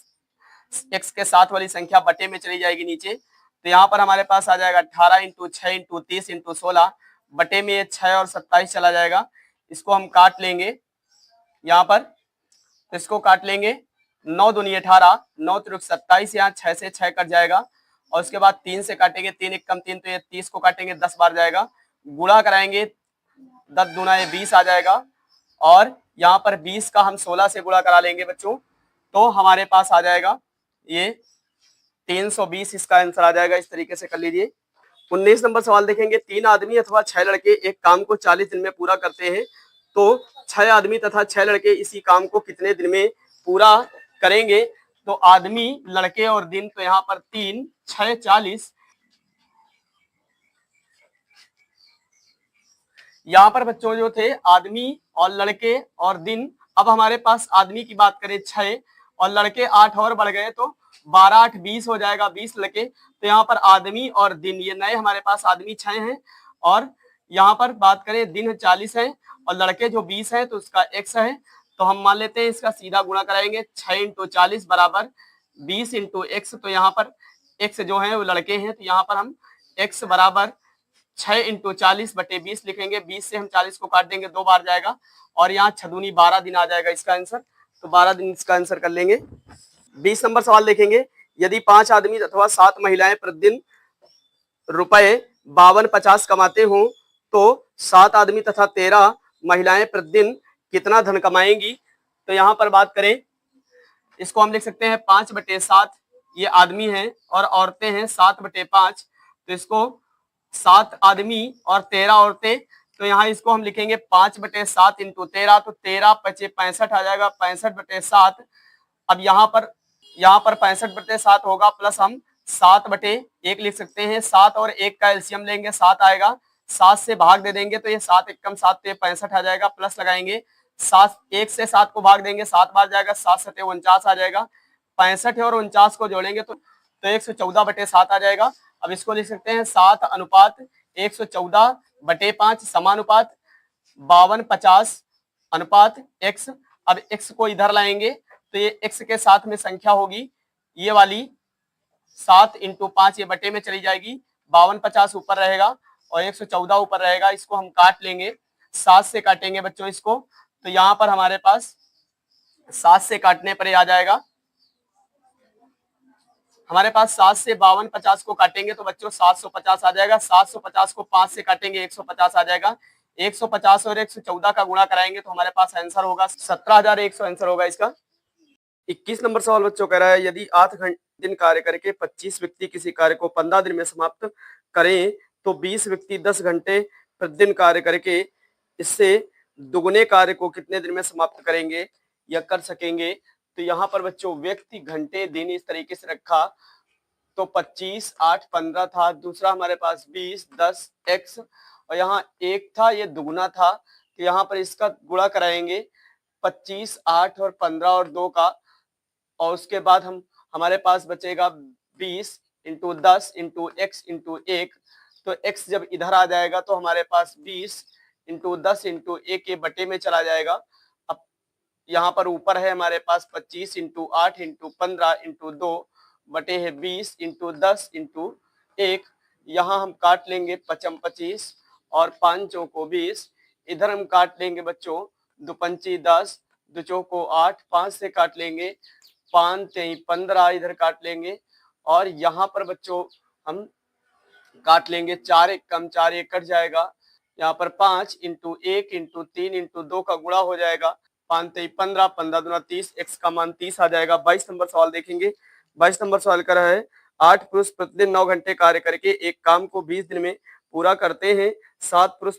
x के साथ वाली संख्या बटे में चली जाएगी नीचे। तो यहाँ पर हमारे पास आ जाएगा 18 इंटू 6 इंटू 30 इंटू 16, बटे में 6 और 27 चला जाएगा। इसको हम काट लेंगे यहाँ पर, तो इसको काट लेंगे। 9 दूनी 18, 9 त्रिक 27, यहाँ 6 से 6 कट जाएगा और उसके बाद 3 से काटेंगे, 3 एक कम 3, तो ये 30 को काटेंगे 10 बार जाएगा। गुणा कराएंगे 10 दूना ये 20 आ जाएगा और यहाँ पर 20 का हम 16 से गुणा करा लेंगे बच्चों, तो हमारे पास आ जाएगा ये 320, इसका आंसर आ जाएगा। इस तरीके से कर लीजिए। 19 नंबर सवाल देखेंगे। 3 आदमी अथवा 6 लड़के एक काम को 40 दिन में पूरा करते हैं, तो 6 आदमी तथा 6 लड़के इसी काम को कितने दिन में पूरा करेंगे। तो आदमी, लड़के और दिन, तो यहाँ पर 3 6 40, यहाँ पर बच्चों जो थे आदमी और लड़के और दिन। अब हमारे पास आदमी की बात करें 6 और लड़के 8 और बढ़ गए, तो 12 8 20 हो जाएगा, 20 लड़के। तो यहाँ पर आदमी और दिन, ये नए हमारे पास आदमी 6 हैं और यहाँ पर बात करें दिन 40 है और लड़के जो 20 है, तो उसका x है। तो हम मान लेते हैं इसका सीधा गुणा कराएंगे। 6 इंटू 40 बराबर 20 इंटू x। तो यहाँ पर x जो है वो लड़के हैं, तो यहाँ पर हम x बराबर 6 इंटू 40 बटे 20 लिखेंगे। 20 से हम 40 को काट देंगे, 2 बार जाएगा और यहाँ 6 दूनी 12 दिन आ जाएगा इसका आंसर। तो 12 दिन इसका आंसर कर लेंगे। 20 नंबर सवाल देखेंगे। यदि 5 आदमी अथवा 7 महिलाएं प्रतिदिन रुपए 52-50 कमाते हो, तो 7 आदमी तथा 13 महिलाएं प्रतिदिन कितना धन कमाएंगी। तो यहाँ पर बात करें, इसको हम लिख सकते हैं 5/7, ये आदमी हैं और औरतें हैं 7/5। तो इसको 7 आदमी और 13 औरतें, तो यहाँ इसको हम लिखेंगे 5/7 इंटू 13, तो 13 पचे 65 आ जाएगा, 65/7। अब यहाँ पर 65/7 होगा, प्लस हम 7/1 लिख सकते हैं। 7 और 1 का एलसीएम लेंगे, 7 आएगा, 7 से भाग दे देंगे, तो ये 7 एकम 7, तो 65 आ जाएगा। प्लस लगाएंगे 7, 1 से 7 को भाग देंगे, 7 बार जाएगा, 7 7 49 आ जाएगा। 65 और 49 को जोड़ेंगे तो 114/7 आ जाएगा। अब इसको लिख सकते हैं 7:114/5 समानुपात 52-50 अनुपात x। अब x को इधर लाएंगे, तो ये x के साथ में संख्या होगी ये वाली 7 इंटू 5, ये बटे में चली जाएगी। 52-50 ऊपर रहेगा और 114 ऊपर रहेगा। इसको हम काट लेंगे, 7 से काटेंगे बच्चों इसको, तो यहाँ पर हमारे पास 7 से काटने पर आ जाएगा हमारे पास 7 से 52-50 को काटेंगे तो बच्चों 750 आ जाएगा। 750 को 5 से काटेंगे 150 आ जाएगा। 150 और 114 का गुणा कराएंगे तो हमारे पास आंसर होगा 17,100 आंसर होगा इसका। 21 नंबर सवाल बच्चों कह रहा है, यदि 8 दिन कार्य करके 25 व्यक्ति किसी कार्य को 15 दिन में समाप्त करें, तो 20 व्यक्ति 10 घंटे प्रतिदिन कार्य करके इससे दुगुने कार्य को कितने दिन में समाप्त करेंगे या कर सकेंगे। तो यहाँ पर बच्चों व्यक्ति, घंटे, दिन इस तरीके से रखा तो 25, 8, 15 था। दूसरा हमारे पास 20, 10 x, और यहाँ 1 था, ये दुगुना था, तो यहाँ पर इसका गुणा कराएंगे 25, 8 और 15 और 2 का, और उसके बाद हमारे पास बचेगा 20 इंटू 10 इंटू एक्स इंटू 1। तो x जब इधर आ जाएगा तो हमारे पास 20 इंटू 10 इंटू 1 के बटे में चला जाएगा। अब यहाँ पर ऊपर है हमारे पास 25 इंटू 8 इंटू 15 इंटू 2 बटे है 20 इंटू 10 इंटू 1। यहाँ हम काट लेंगे 25 और 5 चौको 20। इधर हम काट लेंगे बच्चों 2 पंची 10, 2 चौको 8, 5 से काट लेंगे 5 तेई 15, इधर काट लेंगे, और यहाँ पर बच्चों हम काट लेंगे 4 एक कम 4 एक कट जाएगा। यहाँ पर 5 इंटू 1 इंटू 3 इंटू 2 का गुणा हो जाएगा, 5 तेई 15, 15 दूना 30, x का मान 30 आ जाएगा। 22 नंबर सवाल देखेंगे। 22 नंबर सवाल कर रहा है 8 पुरुष प्रतिदिन 9 घंटे कार्य करके एक काम को 20 दिन में पूरा करते हैं। 7 पुरुष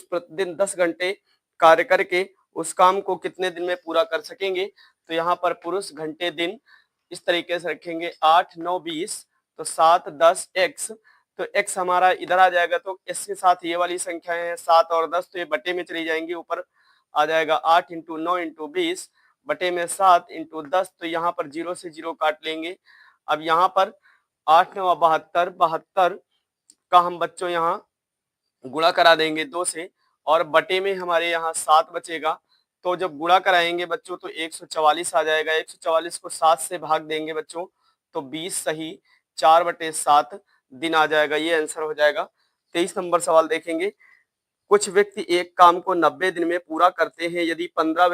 प्रतिदिन 10 घंटे कार्य करके उस काम को कितने दिन में पूरा कर सकेंगे। तो यहाँ पर पुरुष, घंटे, दिन इस तरीके से रखेंगे 8, 9, 20, तो 7, 10 x, तो x हमारा इधर आ जाएगा, तो इसके साथ ये वाली संख्याएं हैं 7 और 10, तो ये बटे में चली जाएंगी, ऊपर आ जाएगा 8 इंटू 9 इंटू 20 बटे में 7 इंटू 10, तो यहाँ पर 0 से 0 काट लेंगे। अब यहाँ पर 8 9 72, 72 का हम बच्चों यहाँ गुणा करा देंगे 2 से, और बटे में हमारे यहाँ 7 बचेगा। तो जब गुणा कराएंगे बच्चों तो 144 आ जाएगा। 144 को 7 से भाग देंगे बच्चों तो 20 सही 4/7 दिन आ जाएगा। ये आंसर हो जाएगा। 23 नंबर सवाल देखेंगे। कुछ व्यक्ति एक काम को 90 दिन में पूरा करते हैं। यदि 15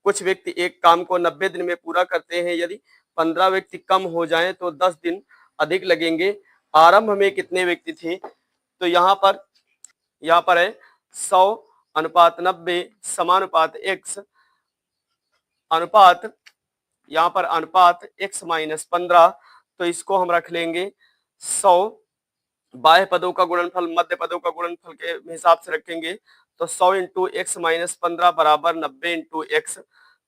कुछ व्यक्ति एक काम को 90 दिन में पूरा करते हैं। यदि 15 व्यक्ति कम हो जाएं तो 10 दिन अधिक लगेंगे। आरंभ में कितने व्यक्ति थे? तो यहाँ पर है 100 अनुपात 90 समानुपात x अनुपात, यहाँ पर अनुपात x माइनस 15, तो इसको हम रख लेंगे 100 बाह्य पदों का गुणनफल मध्य पदों का गुणनफल के हिसाब से रखेंगे, तो 100 इंटू एक्स माइनस 15 बराबर 90 इंटू एक्स।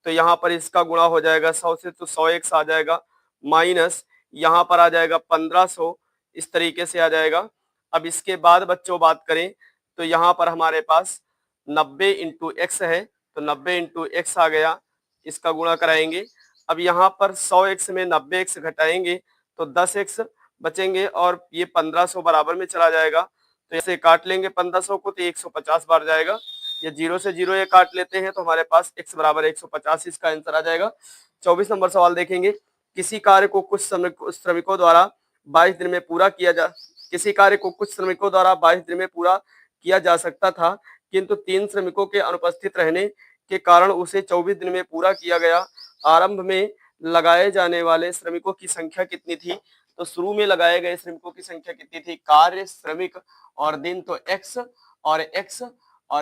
तो यहाँ पर इसका गुणा हो जाएगा 100 से, तो 100x आ जाएगा, माइनस यहाँ पर आ जाएगा 1500, इस तरीके से आ जाएगा। अब इसके बाद बच्चों बात करें तो यहाँ पर हमारे पास 90 इंटू एक्स है, तो 90 इंटू एक्स आ गया, इसका गुणा कराएंगे। अब यहाँ पर 100x में 90x घटाएंगे तो 10x बचेंगे, और ये 1500 बराबर में चला जाएगा, तो ऐसे काट लेंगे 1500 को, तो 150 बार जाएगा। ये 0 से 0 ये काट लेते हैं तो हमारे पास x बराबर 150, इसका आंसर आ जाएगा। 24 नंबर सवाल देखेंगे। किसी कार्य को कुछ श्रमिकों द्वारा 22 दिन में पूरा किया जा सकता था, किंतु 3 श्रमिकों के अनुपस्थित रहने के कारण उसे 24 दिन में पूरा किया गया। आरंभ में लगाए जाने वाले श्रमिकों की संख्या कितनी थी? तो शुरू में लगाए गए श्रमिकों की संख्या कितनी थी? कार्य, श्रमिक और दिन, तो x और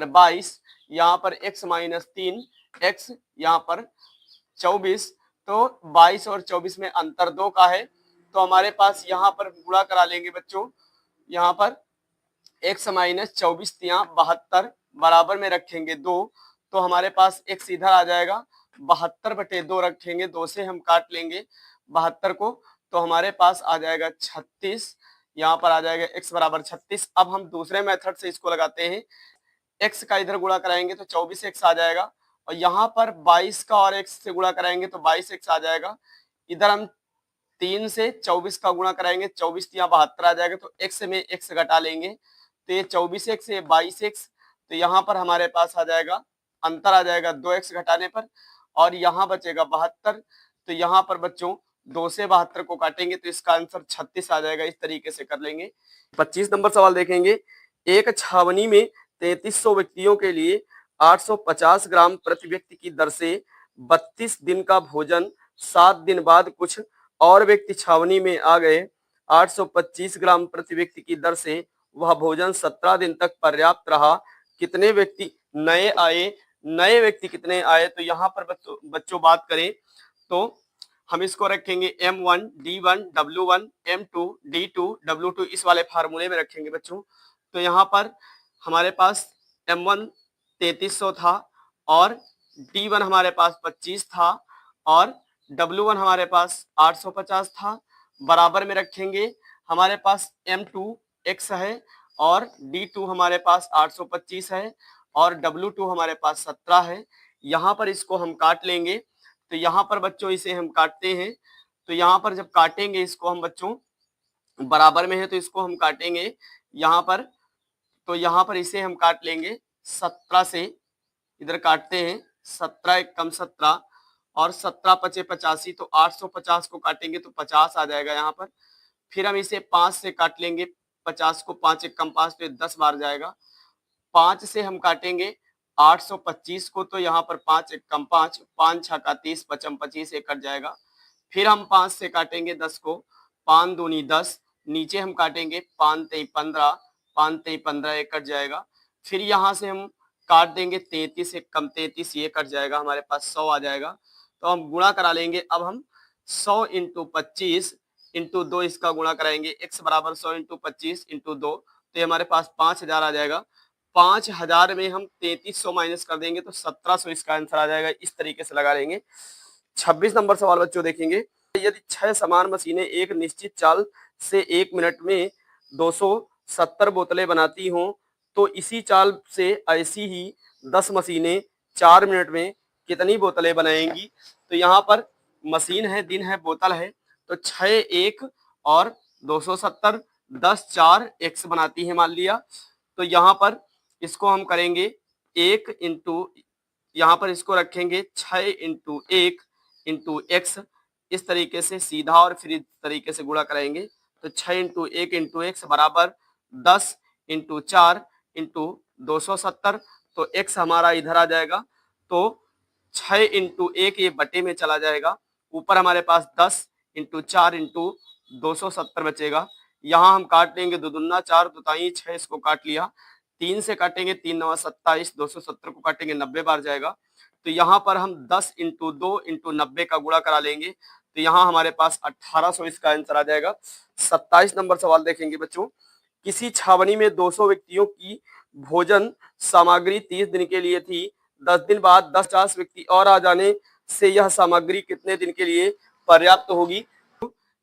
22, यहाँ पर x माइनस 3 x, यहाँ पर 24, तो 22 और 24 में अंतर 2 का है, तो हमारे पास यहाँ पर गुणा करा लेंगे बच्चों। यहाँ पर x माइनस 24 72 बराबर में रखेंगे 2, तो हमारे पास x इधर आ जाएगा, 72/2 रखेंगे, 2 से हम काट लेंगे 72 को, तो हमारे पास आ जाएगा 36, यहाँ पर आ जाएगा x बराबर 36। अब हम दूसरे मेथड से इसको लगाते हैं, x का इधर गुणा कराएंगे तो 24x आ जाएगा, और यहाँ पर 22 का और x से गुणा कराएंगे तो 22x आ जाएगा। इधर हम 3 से 24 का गुणा कराएंगे, 24 यहाँ 72 आ जाएगा, तो x में x घटा लेंगे, तो ये 24x ये 22x, तो यहाँ पर हमारे पास आ जाएगा, अंतर आ जाएगा 2x घटाने पर, और यहाँ बचेगा 72, तो यहाँ पर बच्चों 2 से 72 को काटेंगे तो इसका आंसर 36 आ जाएगा। इस तरीके से कर लेंगे। 25 नंबर सवाल देखेंगे। एक छावनी में 3300 व्यक्तियों के लिए 850 ग्राम प्रति व्यक्ति की दर से 32 दिन का भोजन, 7 दिन बाद कुछ और व्यक्ति छावनी में आ गए। 825 ग्राम प्रति व्यक्ति की दर से वह भोजन 17 दिन तक पर्याप्त रहा। कितने व्यक्ति नए आए? नए व्यक्ति कितने आए? तो यहाँ पर बच्चों बात करें तो हम इसको रखेंगे M1 D1 W1 M2 D2 W2, इस वाले फार्मूले में रखेंगे बच्चों। तो यहाँ पर हमारे पास M1 3300 था और D1 हमारे पास 25 था और W1 हमारे पास 850 था। बराबर में रखेंगे, हमारे पास M2 X है और D2 हमारे पास 825 है और W2 हमारे पास 17 है। यहाँ पर इसको हम काट लेंगे, तो यहाँ पर बच्चों इसे हम काटते हैं, तो यहाँ पर जब काटेंगे इसको हम बच्चों, बराबर में है तो इसको हम काटेंगे यहाँ पर, तो यहाँ पर इसे हम काट लेंगे 17 से, इधर काटते हैं 17 एक कम 17 और 17 पचे 85, तो 850 को काटेंगे तो 50 आ जाएगा यहाँ पर। फिर हम इसे 5 से काट लेंगे, 50 को 5 एक कम 5 तो 10 बार जाएगा। 5 से हम काटेंगे 825 को, तो यहाँ पर 5 एक कम 5, 5 छक्का 30, पचम 25 एक कट जाएगा। फिर हम 5 से काटेंगे 10 को, 5 दूनी 10, नीचे हम काटेंगे 5 तेई 15, 5 तेई 15 एक कट जाएगा। फिर यहाँ से हम काट देंगे 33 एक कम 33, ये कट जाएगा, हमारे पास 100 आ जाएगा। तो हम गुणा करा लेंगे, अब हम 100 इंटू 25 इंटू 2 इसका गुणा कराएंगे, x बराबर 100 इंटू 25 इंटू 2, तो ये हमारे पास 5000 आ जाएगा। 5000 में हम 3300 माइनस कर देंगे तो 1700 इसका आंसर आ जाएगा। इस तरीके से लगा लेंगे। 26 नंबर सवाल बच्चों देखेंगे, यदि 6 समान मशीनें एक निश्चित चाल से 1 मिनट में 270 बोतलें बनाती हों, तो इसी चाल से ऐसी ही 10 मशीनें 4 मिनट में कितनी बोतलें बनाएंगी। तो यहाँ पर मशीन है, दिन है, बोतल है, तो 6 1 और 270, 10 4 x बनाती है मान लिया। तो यहाँ पर इसको हम करेंगे 1 इंटू, यहाँ पर इसको रखेंगे 6 इंटू 1 इंटू एक्स, इस तरीके से सीधा, और फिर इस तरीके से गुणा कराएंगे, तो 6 इंटू 1 इंटू एक्स बराबर 10 इंटू 4 इंटू 270, तो x हमारा इधर आ जाएगा, तो 6 इंटू 1 ये बटे में चला जाएगा, ऊपर हमारे पास 10 इंटू 4 इंटू 270 बचेगा। यहाँ हम काट लेंगे, दो दूना 4, दुताई 6, इसको काट लिया, 3 से काटेंगे 3 9 27, 270 को काटेंगे 90 बार जाएगा। तो यहाँ पर हम 10 इंटू 2 इंटू 90 का गुणा करा लेंगे, तो यहाँ हमारे पास 1800 इसका आंसर आ जाएगा। 27 नंबर सवाल देखेंगे बच्चों, किसी छावनी में 200 व्यक्तियों की भोजन सामग्री 30 दिन के लिए थी, 10 दिन बाद 10-50 व्यक्ति और आ जाने से यह सामग्री कितने दिन के लिए पर्याप्त होगी।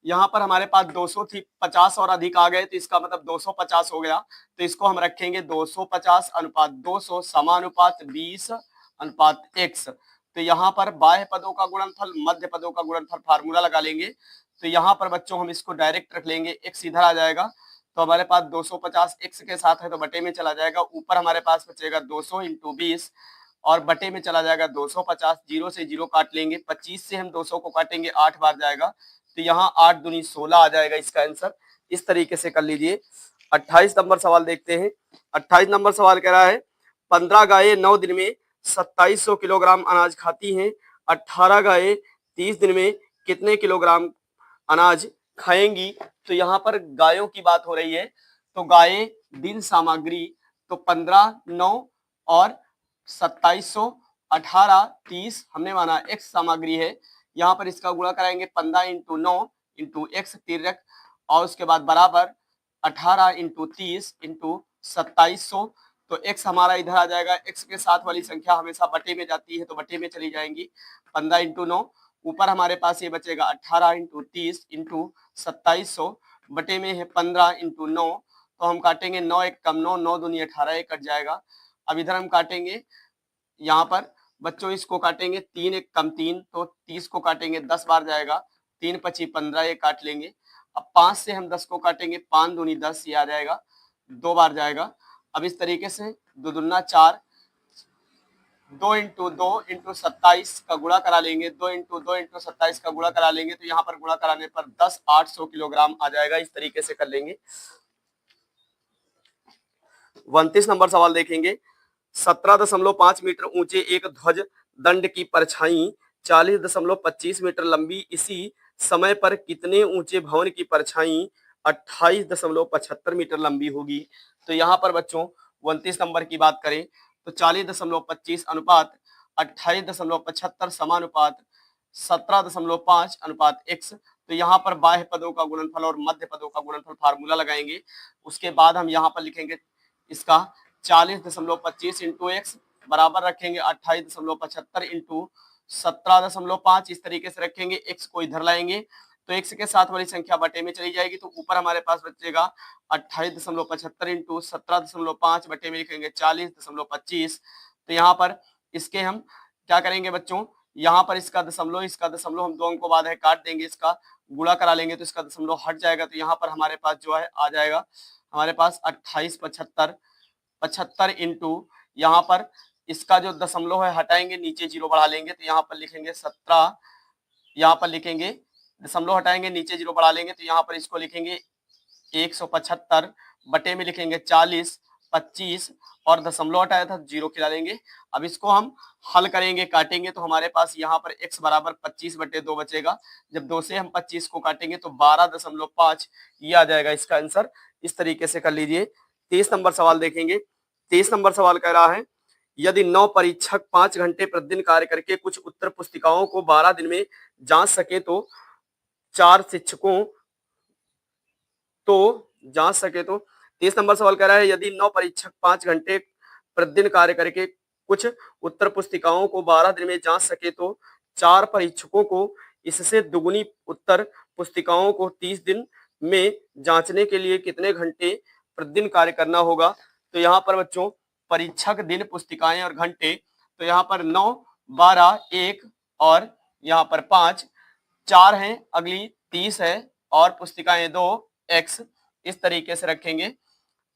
यहाँ पर हमारे पास 200 थी, 50 और अधिक आ गए, तो इसका मतलब 250 हो गया, तो इसको हम रखेंगे 250 अनुपात 200 समानुपात 20 अनुपात x। तो यहाँ पर बाह्य पदों का गुणनफल, मध्य पदों का गुणनफल फार्मूला लगा लेंगे, तो यहाँ पर बच्चों हम इसको डायरेक्ट रख लेंगे, x इधर आ जाएगा, तो हमारे पास 250 x के साथ है तो बटे में चला जाएगा, ऊपर हमारे पास बचेगा 200 इंटू 20 और बटे में चला जाएगा 250, 0 से 0 काट लेंगे, 25 से हम 200 को काटेंगे 8 बार जाएगा, तो यहाँ 8 दूनी 16 आ जाएगा इसका आंसर। इस तरीके से कर लीजिए। 28 नंबर सवाल देखते हैं। 28 नंबर सवाल कह रहा है, 15 गायें 9 दिन में 2700 किलोग्राम अनाज खाती हैं, 18 गायें 30 दिन में कितने किलोग्राम अनाज खाएंगी। तो यहाँ पर गायों की बात हो रही है, तो गायें दिन सामग्री, तो 15 9 और 2700, 18 30 हमने माना एक्स सामग्री है, यहाँ पर इसका गुणा कराएंगे 15 इंटू 9 इंटू एक्स तिरक, और उसके बाद बराबर 18 इंटू 30 इंटू 2700, तो x हमारा इधर आ जाएगा, x के साथ वाली संख्या हमेशा बटे में जाती है तो बटे में चली जाएंगी। 15 इंटू 9, ऊपर हमारे पास ये बचेगा 18 इंटू 30 इंटू 2700, बटे में है 15 इंटू 9, तो हम काटेंगे 9 एक कम 9, 9 दूनी 18, एक कट जाएगा। अब इधर हम काटेंगे, यहाँ पर बच्चों इसको काटेंगे 3 एक कम 3, तो 30 को काटेंगे 10 बार जाएगा, 3 पची 15, ये काट लेंगे। अब 5 से हम 10 को काटेंगे, 5 दूनी 10, ये आ जाएगा, 2 बार जाएगा। अब इस तरीके से दो दूना 4, 2 इंटू 2 इंटू 27 का गुणा करा लेंगे, 2 इंटू 2 इंटू 27 का गुणा करा लेंगे, तो यहाँ पर गुणा कराने पर 10 800 किलोग्राम आ जाएगा। इस तरीके से कर लेंगे। 29 नंबर सवाल देखेंगे, 17.5 मीटर ऊंचे एक ध्वज दंड की परछाई 40.25 मीटर लंबी इसी समय पर कितने ऊंचे भवन की परछाई 28.75 मीटर लंबी होगी। तो यहाँ पर बच्चों 29 नंबर की बात करें तो 40.25 अनुपात 28.75 समानुपात 17.5 अनुपात x। तो यहाँ पर बाह्य पदों का गुणनफल और मध्य पदों का गुणनफल फार्मूला लगाएंगे, उसके बाद हम यहाँ पर लिखेंगे इसका 40.25 इंटू एक्स बराबर रखेंगे 28.75 इंटू 17.5, इस तरीके से रखेंगे। x को इधर लाएंगे तो x के साथ वाली संख्या बटे में चली जाएगी, तो ऊपर हमारे पास बचेगा 28.75 इंटू 17.5, बटे में लिखेंगे 40.25। तो यहाँ पर इसके हम क्या करेंगे बच्चों, यहाँ पर इसका दशमलव हम दो अंकों बाद है काट देंगे, इसका गुणा करा लेंगे तो इसका दशमलव हट जाएगा। तो यहाँ पर हमारे पास जो है आ जाएगा हमारे पास 28.75 इंटू, यहाँ पर इसका जो दशमलव है हटाएंगे, नीचे जीरो बढ़ा लेंगे तो यहाँ पर लिखेंगे 17, यहाँ पर लिखेंगे दशमलव हटाएंगे, नीचे जीरो बढ़ा लेंगे तो यहाँ पर इसको लिखेंगे 175, बटे में लिखेंगे 40, 25 और दशमलव हटाया था जीरो खिला लेंगे। अब इसको हम हल करेंगे, काटेंगे तो हमारे पास यहाँ पर x बराबर 25/2 बचेगा। जब 2 से हम 25 को काटेंगे तो 12.5 ये आ जाएगा इसका आंसर। इस तरीके से कर लीजिए। 23 नंबर सवाल देखेंगे। 23 नंबर सवाल कह रहा है, यदि 9 परीक्षक 5 घंटे प्रतिदिन कार्य करके कुछ उत्तर पुस्तिकाओं को 12 दिन में जांच सके तो 23 नंबर सवाल कह रहा है, यदि 9 परीक्षक 5 घंटे प्रतिदिन कार्य करके कुछ उत्तर पुस्तिकाओं को 12 दिन में जांच सके तो 4 परीक्षकों को इससे दुगुनी उत्तर पुस्तिकाओं को 30 दिन में जांचने के लिए कितने घंटे प्रतिदिन कार्य करना होगा। तो यहाँ पर बच्चों परीक्षक, दिन, पुस्तिकाएं और घंटे, तो यहाँ पर 9, 12, 1 और यहाँ पर 5, 4 हैं, अगली 30 है और पुस्तिकाएं 2, x, इस तरीके से रखेंगे।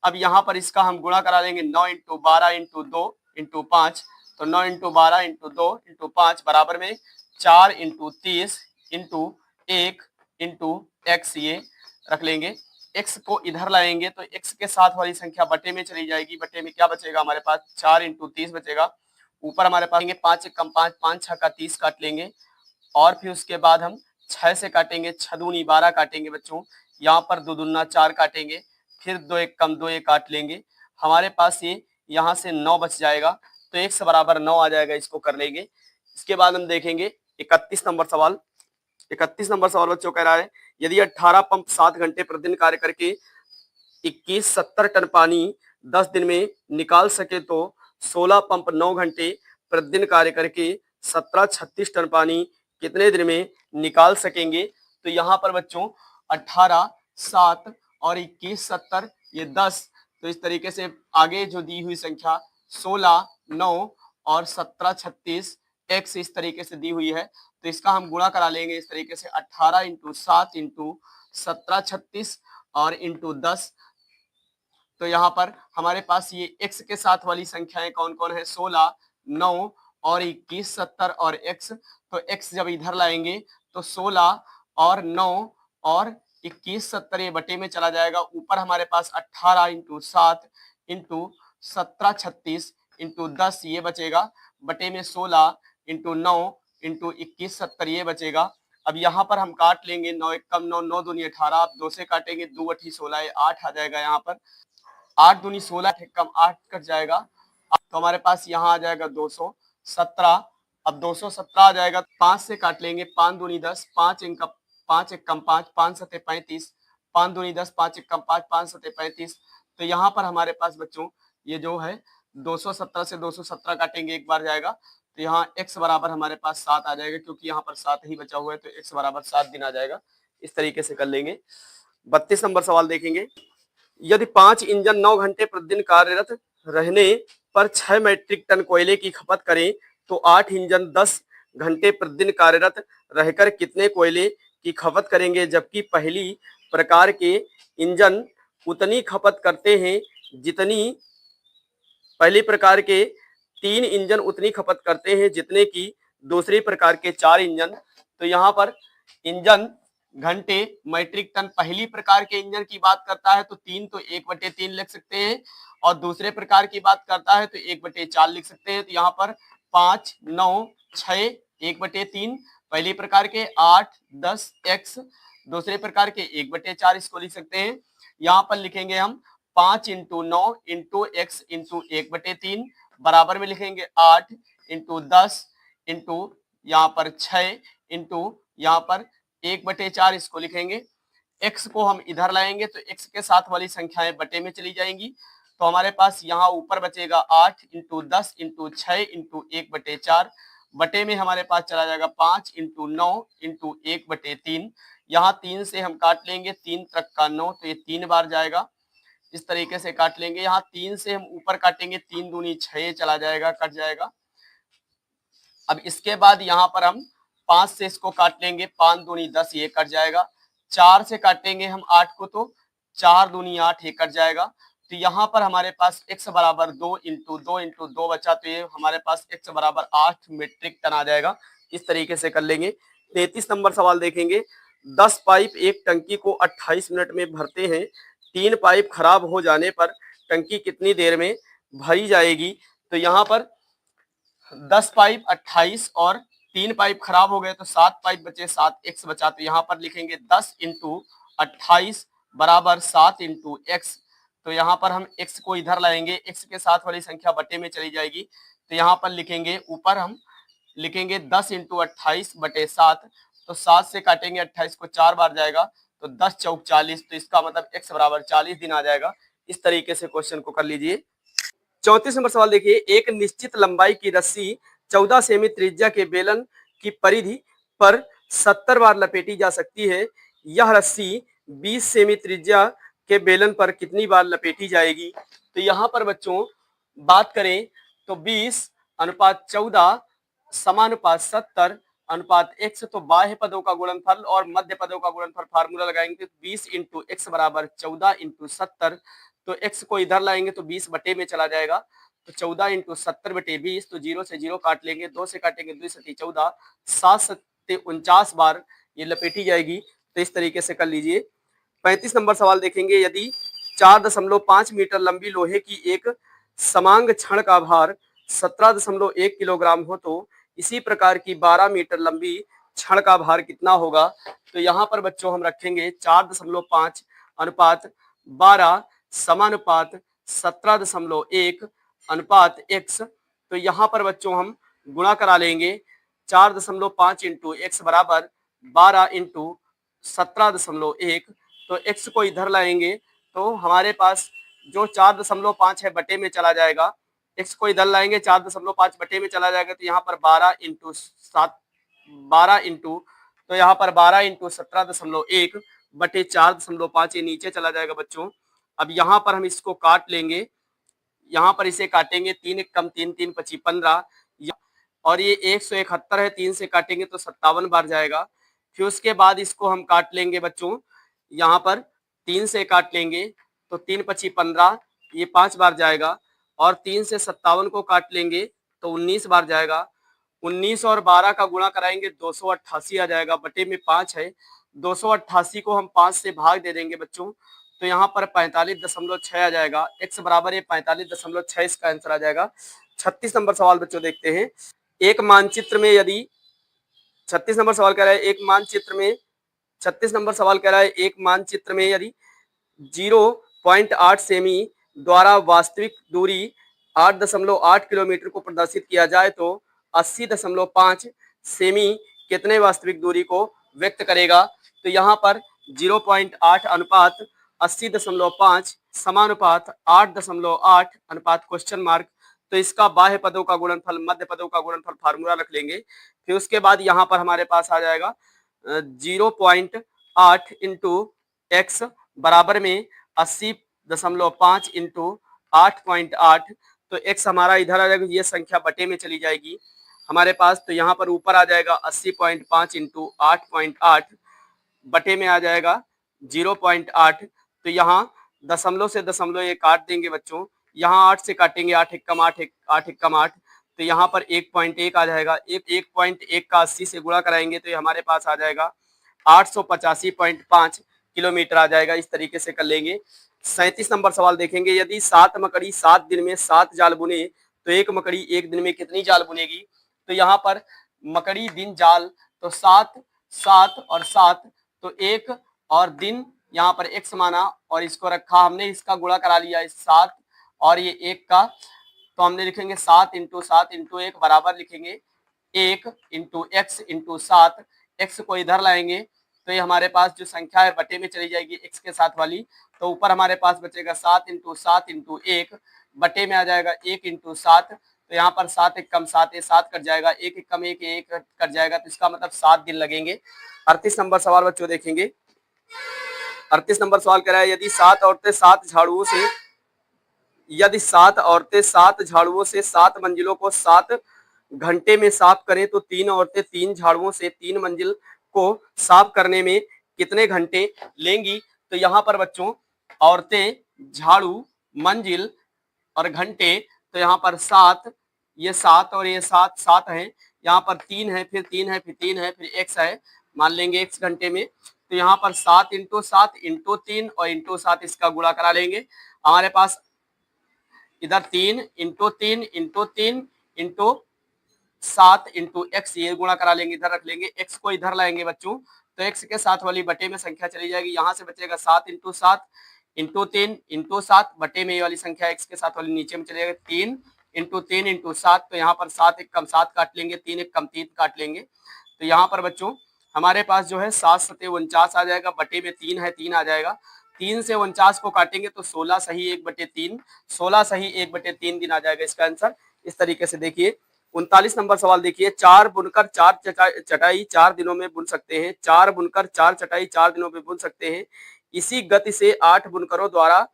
अब यहाँ पर इसका हम गुणा करा लेंगे 9 इंटू 12 इंटू 2 इंटू 5, तो 9 इंटू 12 इंटू 2 इंटू 5 बराबर में 4 इंटू 30 इंटू 1 इंटू x, ये रख लेंगे। x को इधर लाएंगे तो x के साथ वाली संख्या बटे में चली जाएगी, बटे में क्या बचेगा हमारे पास 4 इंटू 30 बचेगा। ऊपर हमारे पास 5 1 कम 5, 5 6 का 30 काट लेंगे और फिर उसके बाद हम 6 से काटेंगे, 6 दूनी 12 काटेंगे बच्चों, यहाँ पर 2 दूना 4 काटेंगे, फिर 2 1 कम 2 ये काट लेंगे, हमारे पास ये यहाँ से 9 बच जाएगा, तो x बराबर 9 आ जाएगा। इसको कर लेंगे। इसके बाद हम देखेंगे 31 नंबर सवाल। 31 नंबर सवाल बच्चों कह रहा है, यदि 18 पंप 7 घंटे प्रतिदिन कार्य करके 2170 टन पानी 10 दिन में निकाल सके तो 16 पंप 9 घंटे प्रतिदिन कार्य करके 1736 टन पानी कितने दिन में निकाल सकेंगे। तो यहाँ पर बच्चों 18, 7 और 2170 ये 10, तो इस तरीके से आगे जो दी हुई संख्या 16, 9 और 1736 x इस तरीके से दी हुई है, तो इसका हम गुणा करा लेंगे इस तरीके से 18 इंटू 7 इंटू 1736 और इंटू 10। तो यहाँ पर हमारे पास ये x के साथ वाली संख्याएं कौन कौन है, 16, 9 और 2170 और x। तो x जब इधर लाएंगे तो 16 और 9 और 2170 ये बटे में चला जाएगा। ऊपर हमारे पास 18 इंटू 7 इंटू 1736 इंटू 10 ये बचेगा, बटे में 16 इंटू 9 इंटू 2170 ये बचेगा। अब यहाँ पर हम काट लेंगे, 9 1 कम 9, 9 दूनी 18, आप 2 से काटेंगे, 2 8 16, ये 8 आ जाएगा। यहाँ पर 8 दूनी 16, 1 कम 8 कट जाएगा, तो हमारे पास यहाँ आ जाएगा 217। अब 217 आ जाएगा, 5 से काट लेंगे, 5 दूनी 10, 5 1 कम 5, 5 7 35, 5 दूनी 10, 5 1 कम 5, 5 7 35। तो यहाँ पर हमारे पास बच्चों ये जो है 217 से 217 काटेंगे, एक बार जाएगा, तो यहाँ x बराबर हमारे पास 7 आ जाएगा, क्योंकि यहाँ पर 7 ही बचा हुआ है, तो x बराबर 7 दिन आ जाएगा। इस तरीके से कर लेंगे। 32 नंबर सवाल देखेंगे, यदि 5 इंजन 9 घंटे प्रतिदिन कार्यरत रहने पर 6 मीट्रिक टन कोयले की खपत करें तो 8 इंजन 10 घंटे प्रतिदिन कार्यरत रहकर कितने कोयले की खपत करेंगे, जबकि पहली प्रकार के इंजन उतनी खपत करते हैं जितनी पहली प्रकार के 3 इंजन उतनी खपत करते हैं जितने की दूसरी प्रकार के 4 इंजन। तो यहाँ पर इंजन घंटे मीट्रिक टन पहली प्रकार के इंजन की बात करता है तो 3, तो 1/3 लिख सकते हैं, और दूसरे प्रकार की बात करता है तो 1/4 लिख सकते हैं। तो यहाँ पर 5, 9, 6, 1/3 पहली प्रकार के, 8, 10 x दूसरे प्रकार के 1/4 इसको लिख सकते हैं। यहाँ पर लिखेंगे हम 5 इंटू 9 इंटू x इंटू 1/3 बराबर में लिखेंगे 8 इंटू 10 इंटू यहाँ पर 6 इंटू यहाँ पर 1/4 इसको लिखेंगे। x को हम इधर लाएंगे तो x के साथ वाली संख्याएं बटे में चली जाएंगी, तो हमारे पास यहाँ ऊपर बचेगा 8 इंटू 10 इंटू 6 इंटू 1/4, बटे में हमारे पास चला जाएगा 5 इंटू 9 इंटू 1/3। यहाँ 3 से हम काट लेंगे, 3 तक का 9, तो ये 3 बार जाएगा। इस तरीके से काट लेंगे। यहाँ 3 से हम ऊपर काटेंगे, 3 दूनी 6 चला जाएगा, कट जाएगा। अब इसके बाद यहाँ पर हम 5 से इसको काट लेंगे, 5 दूनी 10, ये कट जाएगा। 4 से काटेंगे हम 8 को, तो 4 दूनी 8, ये कट जाएगा। तो यहाँ पर हमारे पास x बराबर 2 इंटू 2 इंटू 2 बचा, तो ये हमारे पास x बराबर 8 मीट्रिक टन आ जाएगा। इस तरीके से कर लेंगे। 33 नंबर सवाल देखेंगे। 10 पाइप एक टंकी को 28 मिनट में भरते हैं। 3 पाइप खराब हो जाने पर टंकी कितनी देर में भरी जाएगी? तो यहाँ पर 10 पाइप 28 और 3 पाइप खराब हो गए, तो 7 पाइप बचे, 7x बचा। तो यहाँ पर लिखेंगे 10 इंटू 28 बराबर 7 इंटू एक्स। तो यहाँ पर हम x को इधर लाएंगे, x के साथ वाली संख्या बटे में चली जाएगी। तो यहाँ पर लिखेंगे, ऊपर हम लिखेंगे 10 इंटू 28 बटे 7। तो 7 से काटेंगे 28 को, 4 बार जाएगा, तो 10 चौक 40। तो इसका मतलब x बराबर 40 दिन आ जाएगा। इस तरीके से क्वेश्चन को कर लीजिए। 34 नंबर सवाल देखिए। एक निश्चित लंबाई की रस्सी 14 सेमी त्रिज्या के बेलन की परिधि पर 70 बार लपेटी जा सकती है। यह रस्सी 20 सेमी त्रिज्या के बेलन पर कितनी बार लपेटी जाएगी? तो यहाँ पर बच्चों बात करें तो 20:14 समानुपात 70 अनुपात x, तो बाह्य पदों का गुणनफल और मध्य पदों का गुणनफल फार्मूला लगाएंगे। 20 इंटू एक्स बराबर 14 इंटू 70। तो x को इधर लाएंगे तो 20 बटे में चला जाएगा, तो 14 इंटू 70 बटे 20। तो 0 से 0 काट लेंगे, 2 से काटेंगे 2 सती 14, 7 सत्ते 49 बार ये लपेटी जाएगी। तो इस तरीके से कर लीजिए। 35 नंबर सवाल देखेंगे। यदि 4.5 मीटर लंबी लोहे की एक समांग छड़ का भार 17.1 किलोग्राम हो, तो इसी प्रकार की 12 मीटर लंबी छड़ का भार कितना होगा? तो यहाँ पर बच्चों हम रखेंगे 4.5 अनुपात 12 समानुपात 17.1 अनुपात x। तो यहाँ पर बच्चों हम गुणा करा लेंगे। 4.5 इंटू एक्स बराबर 12 इंटू 17.1। तो x को इधर लाएंगे तो हमारे पास जो 4.5 है बटे में चला जाएगा। x को इधर लाएंगे, 4.5 बटे में चला जाएगा। तो यहाँ पर 12 इंटू 7, 12 इंटू, तो यहाँ पर 12 इंटू 17.1 बटे 4.5, ये नीचे चला जाएगा बच्चों। अब यहाँ पर हम इसको काट लेंगे, यहाँ पर इसे काटेंगे, 3 एक कम 3, 3 पची 15, और ये 171 है, 3 से काटेंगे तो 57 बार जाएगा। फिर उसके बाद इसको हम काट लेंगे बच्चों, यहाँ पर 3 से काट लेंगे तो 3 पची 15, ये 5 बार जाएगा। और 3 से 57 को काट लेंगे तो 19 बार जाएगा। 19 और 12 का गुणा कराएंगे 288 आ जाएगा, बटे में 5 है। 288 को हम 5 से भाग दे देंगे बच्चों, तो यहाँ पर 45.6 आ जाएगा। x बराबर है 45.6, इसका आंसर आ जाएगा। 36 नंबर सवाल बच्चों देखते हैं। एक मानचित्र में यदि 36 नंबर सवाल कह रहा है, एक मानचित्र में 36 नंबर सवाल कह रहा है, एक मानचित्र में यदि 0.8 सेमी द्वारा वास्तविक दूरी 8.8 किलोमीटर को प्रदर्शित किया जाए, तो 80.5 सेमी कितने वास्तविक दूरी को व्यक्त करेगा? तो यहाँ पर 0.8 अनुपात 80.5 समानुपात 8.8 अनुपात क्वेश्चन मार्क। तो इसका बाह्य पदों का गुणनफल मध्य पदों का गुणनफल फार्मूला रख लेंगे। फिर उसके बाद यहाँ पर हमारे पास आ जाएगा 0.8 इंटू एक्स बराबर में 80.5 इंटू 8.8। तो एक्स हमारा इधर आ जाएगा, ये संख्या बटे में चली जाएगी हमारे पास। तो यहाँ पर ऊपर आ जाएगा 80.5 इंटू 8.8 बटे में आ जाएगा 0.8। तो यहाँ दशमलव से दशमलव ये काट देंगे बच्चों, यहाँ 8 से काटेंगे, 8 एक कम 8, 8 एक कम 8, तो यहाँ पर 1.1 आ जाएगा। 1.1 का 80 से गुणा कराएंगे तो ये हमारे पास आ जाएगा 885.5 किलोमीटर आ जाएगा। इस तरीके से कर लेंगे। 37 नंबर सवाल देखेंगे। यदि 7 मकड़ी 7 दिन में 7 जाल बुने, तो एक मकड़ी एक दिन में कितनी जाल बुनेगी? तो यहाँ पर मकड़ी दिन जाल, तो 7 7 और 7, तो एक और दिन यहाँ पर x माना और इसको रखा हमने, इसका गुणा करा लिया इस 7 और ये 1 का। तो हमने लिखेंगे 7 इंटू 7 इंटू 1 बराबर लिखेंगे 1 इंटू एक्स इंटू 7। एक्स को इधर लाएंगे तो ये हमारे पास जो संख्या है बटे में चली जाएगी x के साथ वाली, तो ऊपर हमारे पास बचेगा 7 इंटू 7 इंटू 1, बटे में आ जाएगा 1 इंटू 7, तो यहाँ पर 7 एक कम 7 है, 7 कट जाएगा, 1 एक कम 1 1 कट जाएगा, तो इसका मतलब 7 दिन लगेंगे। 38 नंबर सवाल बच्चों देखेंगे। 38 नंबर सवाल कह रहा है यदि 7 औरतें 7 झाड़ुओं से 7 मंजिलों को 7 घंटे में साफ करें तो 3 औरतें 3 झाड़ुओं से 3 मंजिल को साफ करने में कितने घंटे लेंगी। तो यहाँ पर बच्चों औरतें, झाड़ू, मंजिल और घंटे, तो यहाँ पर 7, ये 7 और ये 7 7 है, यहाँ पर 3 है, फिर 3 है, फिर 3 है, फिर x है, मान लेंगे x घंटे में, तो यहाँ पर 7 इंटू 7 इंटू 3 और इंटू 7 इसका गुणा करा लेंगे। हमारे पास इधर 3 into 3 into 3 into 7 into x, ये गुणा करा लेंगे, इधर रख लेंगे, x को इधर लाएंगे बच्चों, तो x के साथ वाली बटे में संख्या चली जाएगी, यहाँ से बचेगा 7 इंटू 7 इंटू 3 इंटू 7, बटे में ये वाली संख्या x के साथ वाली नीचे में चली जाएगी 3 इंटू 3 इंटू 7, तो यहाँ पर 7 एक कम 7 काट लेंगे, 3 एक कम 3 काट लेंगे, तो यहाँ पर बच्चों हमारे पास जो है 7 सते 49 आ जाएगा, बटे में 3 है, 3 आ जाएगा, 3 से 49 को काटेंगे तो 16 सही 1/3, 16 सही 1/3 दिन आ जाएगा इसका आंसर। इस तरीके से देखिए 39 नंबर सवाल देखिए, 4 बुनकर 4 चटाई 4 दिनों में बुन सकते हैं, 4 बुनकर 4 चटाई 4 दिनों में बुन सकते हैं, इसी गति से 8 बुनकरों द्वारा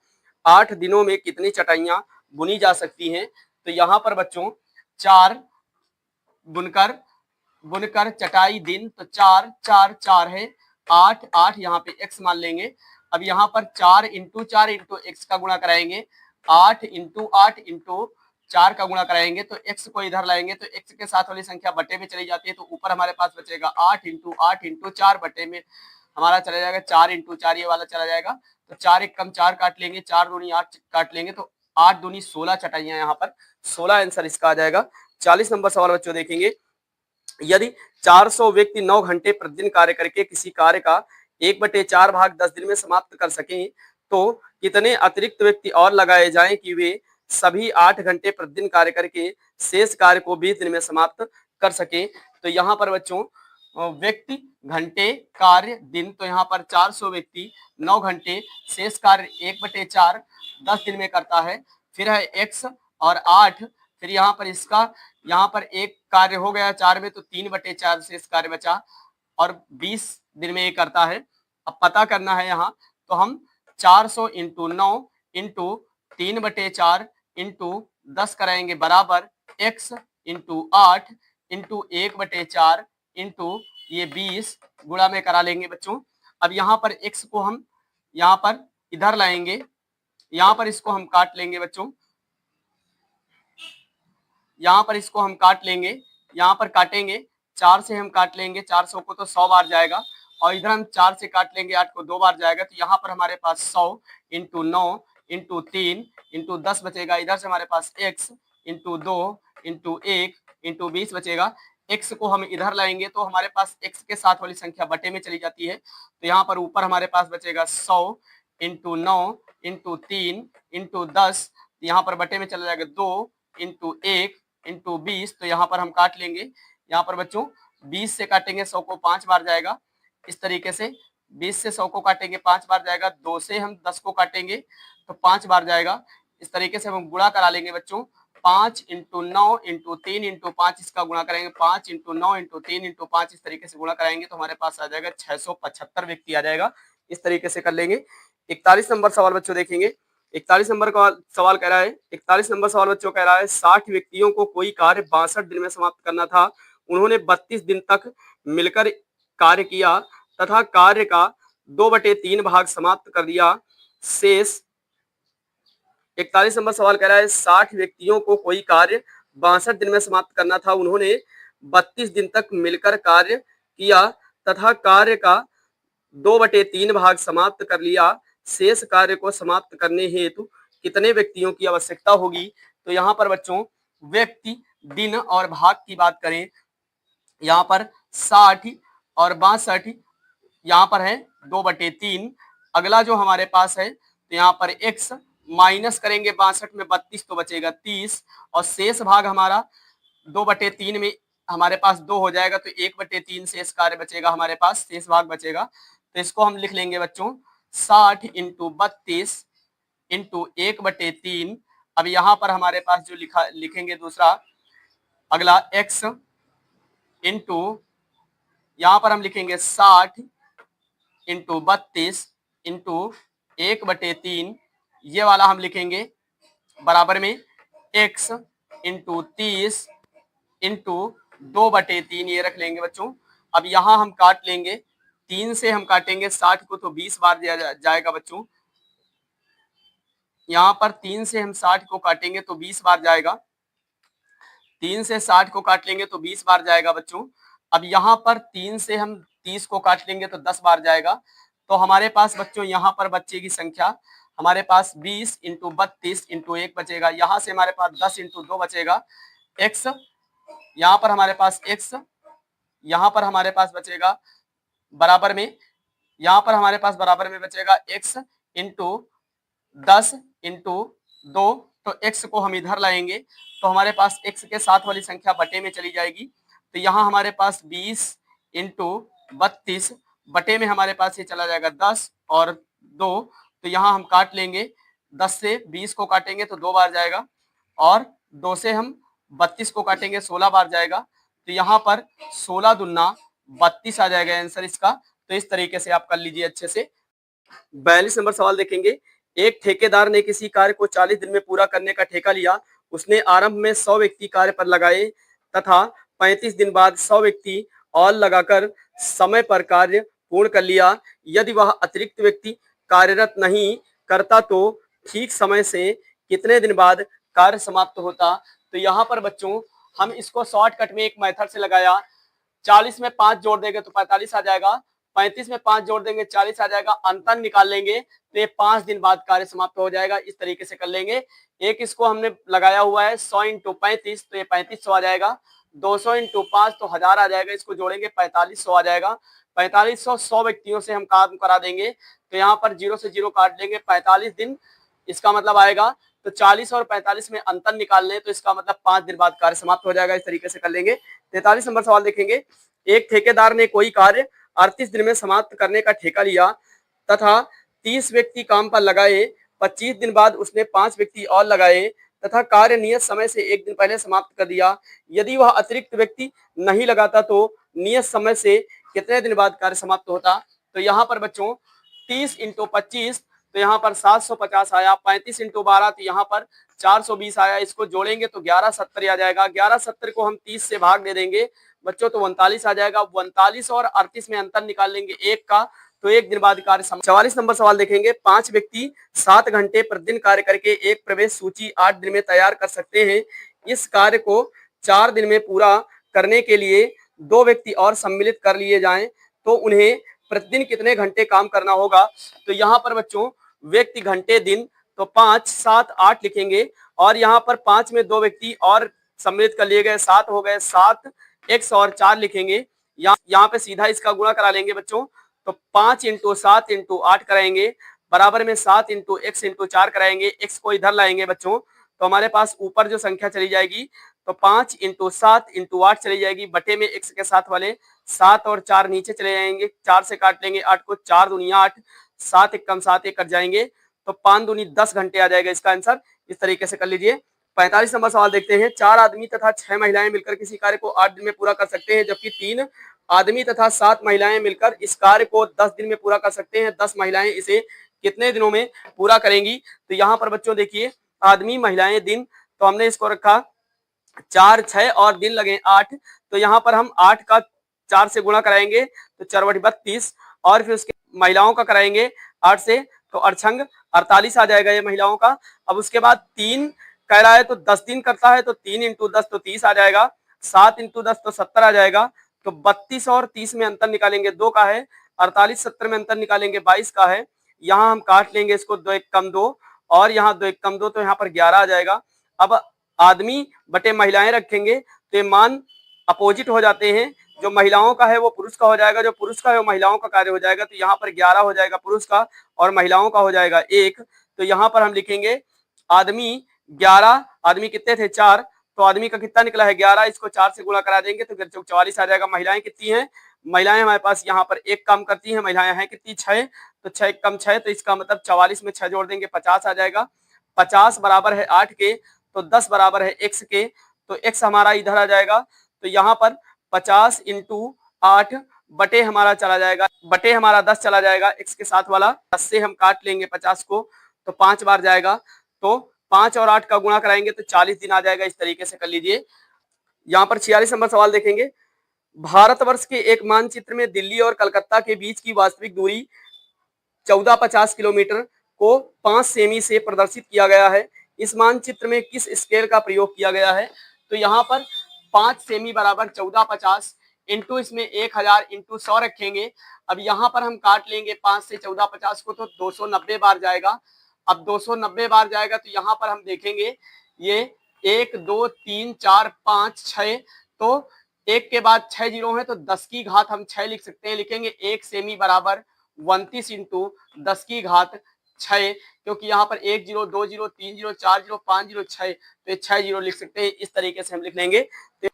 8 दिनों में कितनी चटाइयां बुनी जा सकती हैं। तो यहाँ पर बच्चों 4 बुनकर चटाई दिन, तो 4 4 4 है, 8 8 यहाँ पे x मान लेंगे। अब यहाँ पर 4 इंटू 4 इंटू एक्स का गुणा कराएंगे, 8 इंटू 8 इंटू 4 का गुणा कराएंगे, तो x को इधर लाएंगे, तो x के साथ वाली संख्या बटे में चली जाती है, तो ऊपर हमारे पास बचेगा 8 इंटू 8 इंटू 4, बटे में हमारा चला जाएगा 4 इंटू 4, ये वाला चला जाएगा, तो 4 एक कम 4 काट लेंगे, 4 दूनी 8 काट लेंगे, तो 8 दूनी 16 चटाइयां, यहाँ पर 16 आंसर इसका आ जाएगा। 40 नंबर सवाल बच्चों देखेंगे, यदि 400 व्यक्ति 9 घंटे प्रतिदिन कार्य करके किसी कार्य का 1/4 भाग 10 दिन में समाप्त कर सकें, तो कितने अतिरिक्त व्यक्ति और लगाए जाएं कि वे सभी 8 घंटे प्रतिदिन कार्य करके शेष कार्य को 20 दिन में समाप्त कर सकें। तो यहाँ पर बच्चों व्यक्ति, घंटे, कार्य, दिन, तो यहाँ पर 400 व्यक्ति 9 घंटे, शेष कार्य 1/4 10 दिन में करता है, फिर है x और 8, फिर यहाँ पर इसका, यहाँ पर एक कार्य हो गया 4 में, तो 3/4 शेष कार्य बचा और 20 दिन में ये करता है। अब पता करना है यहाँ, तो हम 400 इंटू 9 इंटू 3/4 इंटू 10 कराएंगे बराबर x इंटू 8 इंटू 1/4 इंटू ये 20 गुणा में करा लेंगे बच्चों। अब यहाँ पर x को हम यहाँ पर इधर लाएंगे, यहाँ पर इसको हम काट लेंगे बच्चों, यहाँ पर इसको हम काट लेंगे, यहाँ पर काटेंगे, 4 से हम काट लेंगे, 400 को तो 100 बार जाएगा, और इधर हम 4 से काट लेंगे, 8 को 2 बार जाएगा, तो यहाँ पर हमारे पास 100 इंटू 9 इंटू 3 इंटू 10 बचेगा, इधर से हमारे पास x इंटू 2 इंटू 1 इंटू 20 बचेगा, x को हम इधर लाएंगे तो हमारे पास x के साथ वाली संख्या बटे में चली जाती है, तो यहाँ पर ऊपर हमारे पास बचेगा 100 इंटू 9 इंटू 3 इंटू 10, यहाँ पर बटे में चला जाएगा 2 इंटू 1 इंटू 20, तो यहाँ पर हम काट लेंगे, यहाँ पर बच्चों 20 से काटेंगे 100 को 5 बार जाएगा, इस तरीके से 20 से 100 को काटेंगे 5 बार जाएगा, 2 से हम 10 को काटेंगे तो 5 बार जाएगा, इस तरीके से हम गुणा करा लेंगे बच्चों, 5 इंटू 9 इंटू 3 इंटू 5 इसका गुणा करेंगे, 5 इंटू 9 इंटू 3 इंटू 5 इस तरीके से गुणा कराएंगे, तो हमारे पास आ जाएगा 675 व्यक्ति आ जाएगा। इस तरीके से कर लेंगे। 41 नंबर सवाल बच्चों देखेंगे, 41 नंबर का सवाल कह रहा है, 41 नंबर सवाल बच्चों कह रहा है 60 व्यक्तियों को कोई कार्य 62 दिन में समाप्त करना था, उन्होंने 32 दिन तक मिलकर कार्य किया तथा कार्य का 2/3 भाग समाप्त कर दिया, शेष 41 नंबर सवाल कह रहा है 60 व्यक्तियों को कोई कार्य 62 दिन में समाप्त करना था, उन्होंने 32 दिन तक मिलकर कार्य किया तथा कार्य का 2/3 भाग समाप्त कर लिया, शेष कार्य को समाप्त करने हेतु कितने व्यक्तियों की आवश्यकता होगी। तो यहाँ पर बच्चों व्यक्ति, दिन और भाग की बात करें, यहाँ पर 60 और 62 यहाँ पर है 2/3, अगला जो हमारे पास है तो यहाँ पर x माइनस करेंगे 62 में 32 तो बचेगा 30, और शेष भाग हमारा 2/3 में हमारे पास 2 हो जाएगा, तो 1/3 शेष कार्य बचेगा, हमारे पास शेष भाग बचेगा। तो इसको हम लिख लेंगे बच्चों 60 इंटू 32 इंटू 1/3। अब यहाँ पर हमारे पास जो लिखेंगे दूसरा अगला x इंटू, यहाँ पर हम लिखेंगे 60 इंटू 32 इंटू 1/3, ये वाला हम लिखेंगे बराबर में x इंटू 30 इंटू 2/3, ये रख लेंगे बच्चों। अब यहाँ हम काट लेंगे, 3 से हम काटेंगे 60 को तो 20 बार दिया जाएगा बच्चों। यहाँ पर 3 से हम 60 को काटेंगे तो 20 बार जाएगा, 3 से 60 को काट लेंगे तो 20 बार जाएगा बच्चों। अब यहाँ पर 3 से हम 30 को काट लेंगे तो 10 बार जाएगा। तो हमारे पास बच्चों यहाँ पर बच्चे संख्या हमारे पास 20 इंटू 32 इंटू 1 बचेगा। यहाँ से हमारे पास 10 इंटू 2 बचेगा x, यहाँ पर हमारे पास x, यहाँ पर हमारे पास बचेगा बराबर में, यहाँ पर हमारे पास बराबर में बचेगा x इंटू 10 इंटू 2। तो x को हम इधर लाएंगे तो हमारे पास x के साथ वाली संख्या बटे में चली जाएगी। तो यहाँ हमारे पास 20 इंटू 32 बटे में हमारे पास ये चला जाएगा 10 और 2। तो यहाँ हम काट लेंगे, 10 से 20 को काटेंगे तो 2 बार जाएगा और 2 से हम 32 को काटेंगे 16 बार जाएगा। तो यहाँ पर 16 दूना 32 आ जाएगा आंसर इसका। तो इस तरीके से आप कर लीजिए अच्छे से। 42 नंबर सवाल देखेंगे। एक ठेकेदार ने किसी कार्य को 40 दिन में पूरा करने का ठेका लिया। उसने आरंभ में 100 व्यक्ति कार्य पर लगाए तथा 35 दिन बाद 100 व्यक्ति और लगाकर समय पर कार्य पूर्ण कर लिया। यदि वह अतिरिक्त व्यक्ति कार्यरत नहीं करता तो ठीक समय से कितने दिन बाद कार्य समाप्त होता। तो यहाँ पर बच्चों हम इसको शॉर्टकट में एक मेथड से लगाया। 40 में 5 जोड़ देंगे तो 45 आ जाएगा, 35 में 5 जोड़ देंगे 40 आ जाएगा, अंतर निकाल लेंगे तो ये 5 दिन बाद कार्य समाप्त हो जाएगा। इस तरीके से कर लेंगे। एक इसको हमने लगाया हुआ है 100 इंटू 35, तो ये 3500 आ जाएगा। 200 इंटू 5 तो 1000 आ जाएगा, इसको जोड़ेंगे 4500 आ जाएगा। 4500 100 व्यक्तियों से हम काम करा देंगे तो यहाँ पर 0 से 0 काट लेंगे, 45 दिन इसका मतलब आएगा। तो 40 और 45 में अंतर निकाल लें तो इसका मतलब 5 दिन बाद कार्य समाप्त हो जाएगा। इस तरीके से कर लेंगे। 43 नंबर सवाल देखेंगे। एक ठेकेदार ने कोई कार्य 38 दिन में समाप्त करने का ठेका लिया तथा 30 व्यक्ति काम पर लगाए। 25 दिन बाद उसने 5 व्यक्ति और लगाए तथा कार्य नियत समय से 1 दिन पहले समाप्त कर दिया। यदि वह अतिरिक्त व्यक्ति नहीं लगाता तो नियत समय से कितने दिन बाद कार्य समाप्त होता। तो यहाँ पर बच्चों 30 इंटू 25 तो यहाँ पर 750 आया, 35 इंटू 12 तो यहाँ पर 420 आया। इसको जोड़ेंगे तो 1170 आ जाएगा। 1170 को हम 30 से भाग दे देंगे बच्चों तो 39 आ जाएगा। 39 और 38 में अंतर निकाल लेंगे 1 का, तो 1 दिन बाद कार्य समाप्त। 44 नंबर सवाल देखेंगे। 5 व्यक्ति 7 घंटे प्रतिदिन कार्य करके एक प्रवेश सूची 8 दिन में तैयार कर सकते हैं। इस कार्य को 4 दिन में पूरा करने के लिए 2 व्यक्ति और सम्मिलित कर लिए जाएं तो उन्हें प्रतिदिन कितने घंटे काम करना होगा। तो यहाँ पर बच्चों व्यक्ति घंटे दिन तो 5 7 8 लिखेंगे और यहाँ पर 5 में 2 व्यक्ति और सम्मिलित कर लिए गए, 7 हो गए, 7 x और 4 लिखेंगे। यहाँ पे सीधा इसका गुणा करा लेंगे बच्चों तो 5 इंटू 7 इंटू 8 कराएंगे बराबर में 7 इंटू x इंटू 4 कराएंगे। x को इधर लाएंगे बच्चों तो हमारे पास ऊपर जो संख्या चली जाएगी तो 5 इंटू 7 इंटू 8 चली जाएगी बटे में x के साथ वाले 7 और 4 नीचे चले जाएंगे। 4 से काट लेंगे 8 को, 4 दूनी 8, 7 एक कम 7 एक कट जाएंगे तो 5 दूनी 10 घंटे आ जाएगा इसका आंसर। इस तरीके से कर लीजिए। 45 नंबर सवाल देखते हैं। 4 आदमी तथा 6 महिलाएं मिलकर किसी कार्य को 8 दिन में पूरा कर सकते हैं जबकि 3 आदमी तथा 7 महिलाएं मिलकर इस कार्य को 10 दिन में पूरा कर सकते हैं। 10 महिलाएं इसे कितने दिनों में पूरा करेंगी। तो यहाँ पर बच्चों देखिए आदमी महिलाएं दिन, तो हमने इसको रखा 4 6 और दिन लगे 8, तो यहाँ पर हम 8 का 4 से गुणा कराएंगे तो 4 बटे 32 और फिर उसके महिलाओं का कराएंगे 8 से तो अड़छंग 48 आ जाएगा ये महिलाओं का। अब उसके बाद 3 कह रहा है तो 10 दिन करता है तो 3 इंटू 10 तो 30 आ जाएगा, 7 इंटू 10 तो 70 आ जाएगा। तो 32 और 30 में अंतर निकालेंगे 2 का है, 48 70 में अंतर निकालेंगे 22 का है। यहाँ हम काट लेंगे इसको 2 1 कम 2 और यहाँ 2 1 कम 2 तो यहाँ पर 11 आ जाएगा। अब आदमी बटे महिलाएं रखेंगे तो ये मान अपोजिट हो जाते हैं। जो महिलाओं का है वो पुरुष का हो जाएगा, जो पुरुष का है वो महिलाओं का कार्य हो जाएगा। तो यहाँ पर 11 हो जाएगा पुरुष का और महिलाओं का हो जाएगा 1। तो यहाँ पर हम लिखेंगे आदमी 11, आदमी कितने थे 4, तो आदमी का कितना निकला है 11, इसको 4 से गुणा करा देंगे तो 44 आ जाएगा। महिलाएं कितनी हैं, महिलाएं हमारे पास यहाँ पर एक काम करती हैं, महिलाएं हैं कितनी 6, तो 6 कम 6, तो इसका मतलब 44 में 6 जोड़ देंगे 50 आ जाएगा। 50 बराबर है 8 के, तो 10 बराबर है x के, तो x हमारा इधर आ जाएगा। तो यहाँ पर 50 इंटू 8 बटे हमारा चला जाएगा, बटे हमारा 10 चला जाएगा, x के साथ वाला 10 से हम काट लेंगे 50 को, तो 5 बार जाएगा, तो 5 और 8 का गुणा कराएंगे तो 40 दिन आ जाएगा। इस तरीके से कर लीजिए। यहाँ पर 46 नंबर सवाल देखेंगे। भारतवर्ष के एक मानचित्र में दिल्ली और कलकत्ता के बीच की वास्तविक दूरी 1450 किलोमीटर को 5 सेमी से प्रदर्शित किया गया है। इस मानचित्र में किस स्केल का प्रयोग किया गया है? तो यहाँ पर 5 सेमी बराबर 1450 इंटू इसमें 1000 इंटू 100 रखेंगे। अब यहाँ पर हम काट लेंगे 5 से 1450 को, तो 290 बार जाएगा। अब 290 बार जाएगा तो यहाँ पर हम देखेंगे ये 1 2 3 4 5 6, तो 1 के बाद 6 जीरो है, तो 10 की घात हम 6 लिख सकते हैं। लिखेंगे 1 सेमी बराबर 29 इंटू 10 की घात 6, क्योंकि यहाँ पर 1 zero 2 zero 3 zero 4 zero 5 zero 6, तो ये 6 जीरो लिख सकते हैं। इस तरीके से हम लिख लेंगे। तो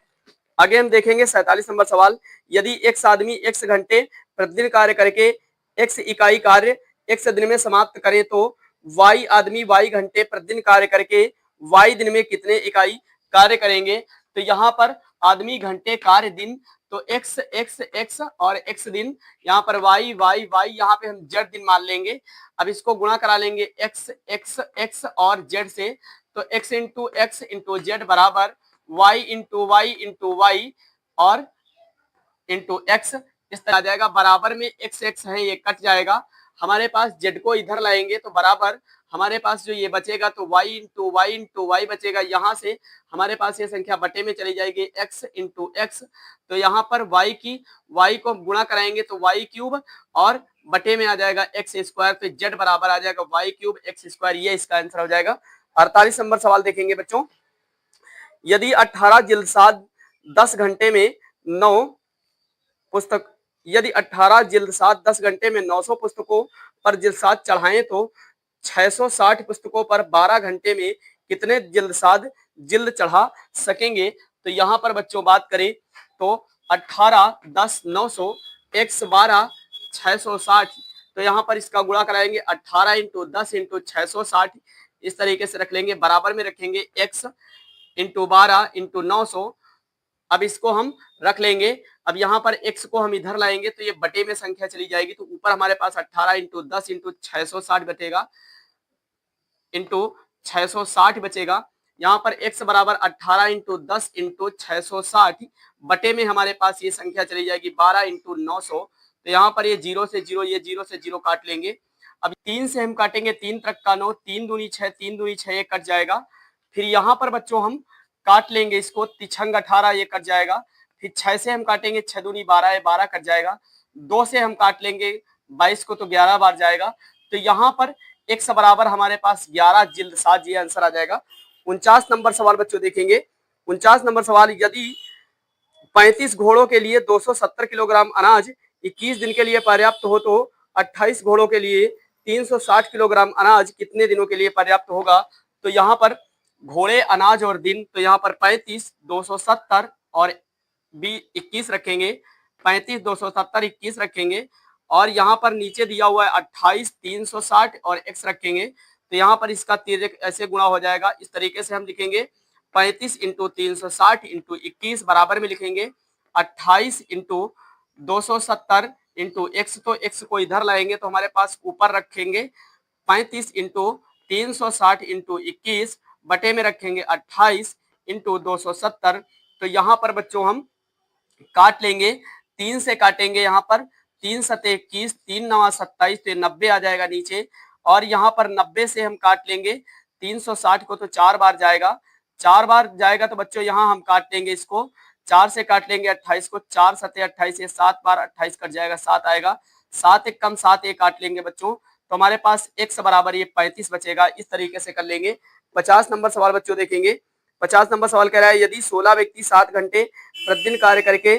आगे हम देखेंगे 47 नंबर सवाल। यदि x आदमी x घंटे प्रतिदिन कार्य करके x इकाई कार्य x दिन में समाप्त करे, तो y आदमी y घंटे प्रतिदिन कार्य करके y दिन में कितने इकाई कार्य करेंगे? तो यहाँ पर आदमी घंटे कार्य दिन, तो x x x और x दिन, यहाँ पर y y y, यहाँ पे हम z दिन मान लेंगे। अब इसको गुणा करा लेंगे x x x और z से, तो x into x into Z बराबर y इंटू वाई और इंटू एक्स, इस तरह आ जाएगा। बराबर में x x है, ये कट जाएगा। हमारे पास z को इधर लाएंगे तो बराबर हमारे पास जो ये बचेगा, तो y इंटू वाई बचेगा। यहाँ से हमारे पास ये संख्या बटे में चली जाएगी x इंटू एक्स, तो यहाँ पर y को गुणा कराएंगे तो y क्यूब और बटे में आ जाएगा x स्क्वायर, तो z बराबर आ जाएगा y क्यूब x स्क्वायर। ये इसका आंसर हो जाएगा। 48 नंबर सवाल देखेंगे बच्चों। यदि 18 जिल्दसाज 10 घंटे में 9 पुस्तक यदि 18 जिल्दसाज 10 घंटे में 900 पुस्तकों पर जिल्दसाज चढ़ाएं, तो 660 पुस्तकों पर 12 घंटे में कितने जिल्दसाज जिल्द चढ़ा सकेंगे? तो यहाँ पर बच्चों बात करें तो 18 10 900 x 12 660, तो यहाँ पर इसका गुणा कराएंगे 18 इंटू 10 इंटू 660, इस तरीके से रख लेंगे। बराबर में रखेंगे x इंटू 12 इंटू 900। अब इसको हम रख लेंगे। अब यहाँ पर x को हम इधर लाएंगे तो ये बटे में संख्या चली जाएगी, तो ऊपर हमारे पास 18 इंटू 10 इंटू 660 बचेगा, इंटू 660 बचेगा। यहाँ पर x बराबर 18 इंटू 10 इंटू 660 बटे में हमारे पास ये संख्या चली जाएगी 12 इंटू 900, तो यहाँ पर ये 0 से 0, ये 0 से 0 काट लेंगे। अब 3 से हम काटेंगे 3 तक का 9, 3 दूनी 6, 3 दूनी 6, ये कट जाएगा। फिर यहाँ पर बच्चों हम काट लेंगे इसको, 3 18, ये कट जाएगा। फिर 6 से हम काटेंगे 6 दूनी 12, ये 12 कट जाएगा। 2 से हम काट लेंगे 22 को, तो 11 बार जाएगा। तो यहाँ पर x बराबर हमारे पास 11 जिल्दसाज, ये आंसर आ जाएगा। 49 नंबर सवाल बच्चों देखेंगे। 49 नंबर सवाल। यदि 35 घोड़ों के लिए 270 किलोग्राम अनाज 21 दिन के लिए पर्याप्त हो, तो 28 घोड़ों के लिए 360 किलोग्राम अनाज कितने दिनों के लिए पर्याप्त होगा? तो यहाँ पर घोड़े, अनाज और दिन, तो यहाँ पर 35 270 और 21 रखेंगे। 35 270 21 रखेंगे, और यहाँ पर नीचे दिया हुआ है 28 360 और x रखेंगे, तो यहाँ पर इसका तिर्यक ऐसे गुणा हो जाएगा। इस तरीके से हम लिखेंगे 35 इंटू 360 इंटू 21 बराबर में लिखेंगे 28 इंटू 270 इंटू एक्स, तो x को इधर लाएंगे तो हमारे पास ऊपर रखेंगे 35 इंटू 360 इंटू 21 बटे में रखेंगे 28 इंटू 270। तो यहाँ पर बच्चों हम काट लेंगे, 3 से काटेंगे, यहाँ पर 3 सते 21, 3 9 27, तो 90 आ जाएगा नीचे। और यहाँ पर 90 से हम काट लेंगे 360 को, तो 4 बार जाएगा। 4 बार जाएगा तो बच्चों यहाँ हम काट लेंगे इसको, 4 से काट लेंगे 28 को, 4 सते 28, ये 7 बार 28 कट जाएगा, 7 आएगा। 7 एक कम 7, एक काट लेंगे बच्चों, तो हमारे पास x बराबर ये 35 बचेगा। इस तरीके से कर लेंगे। 50 नंबर सवाल बच्चों देखेंगे। 50 नंबर सवाल कह रहा है यदि 16 व्यक्ति 7 घंटे प्रतिदिन कार्य करके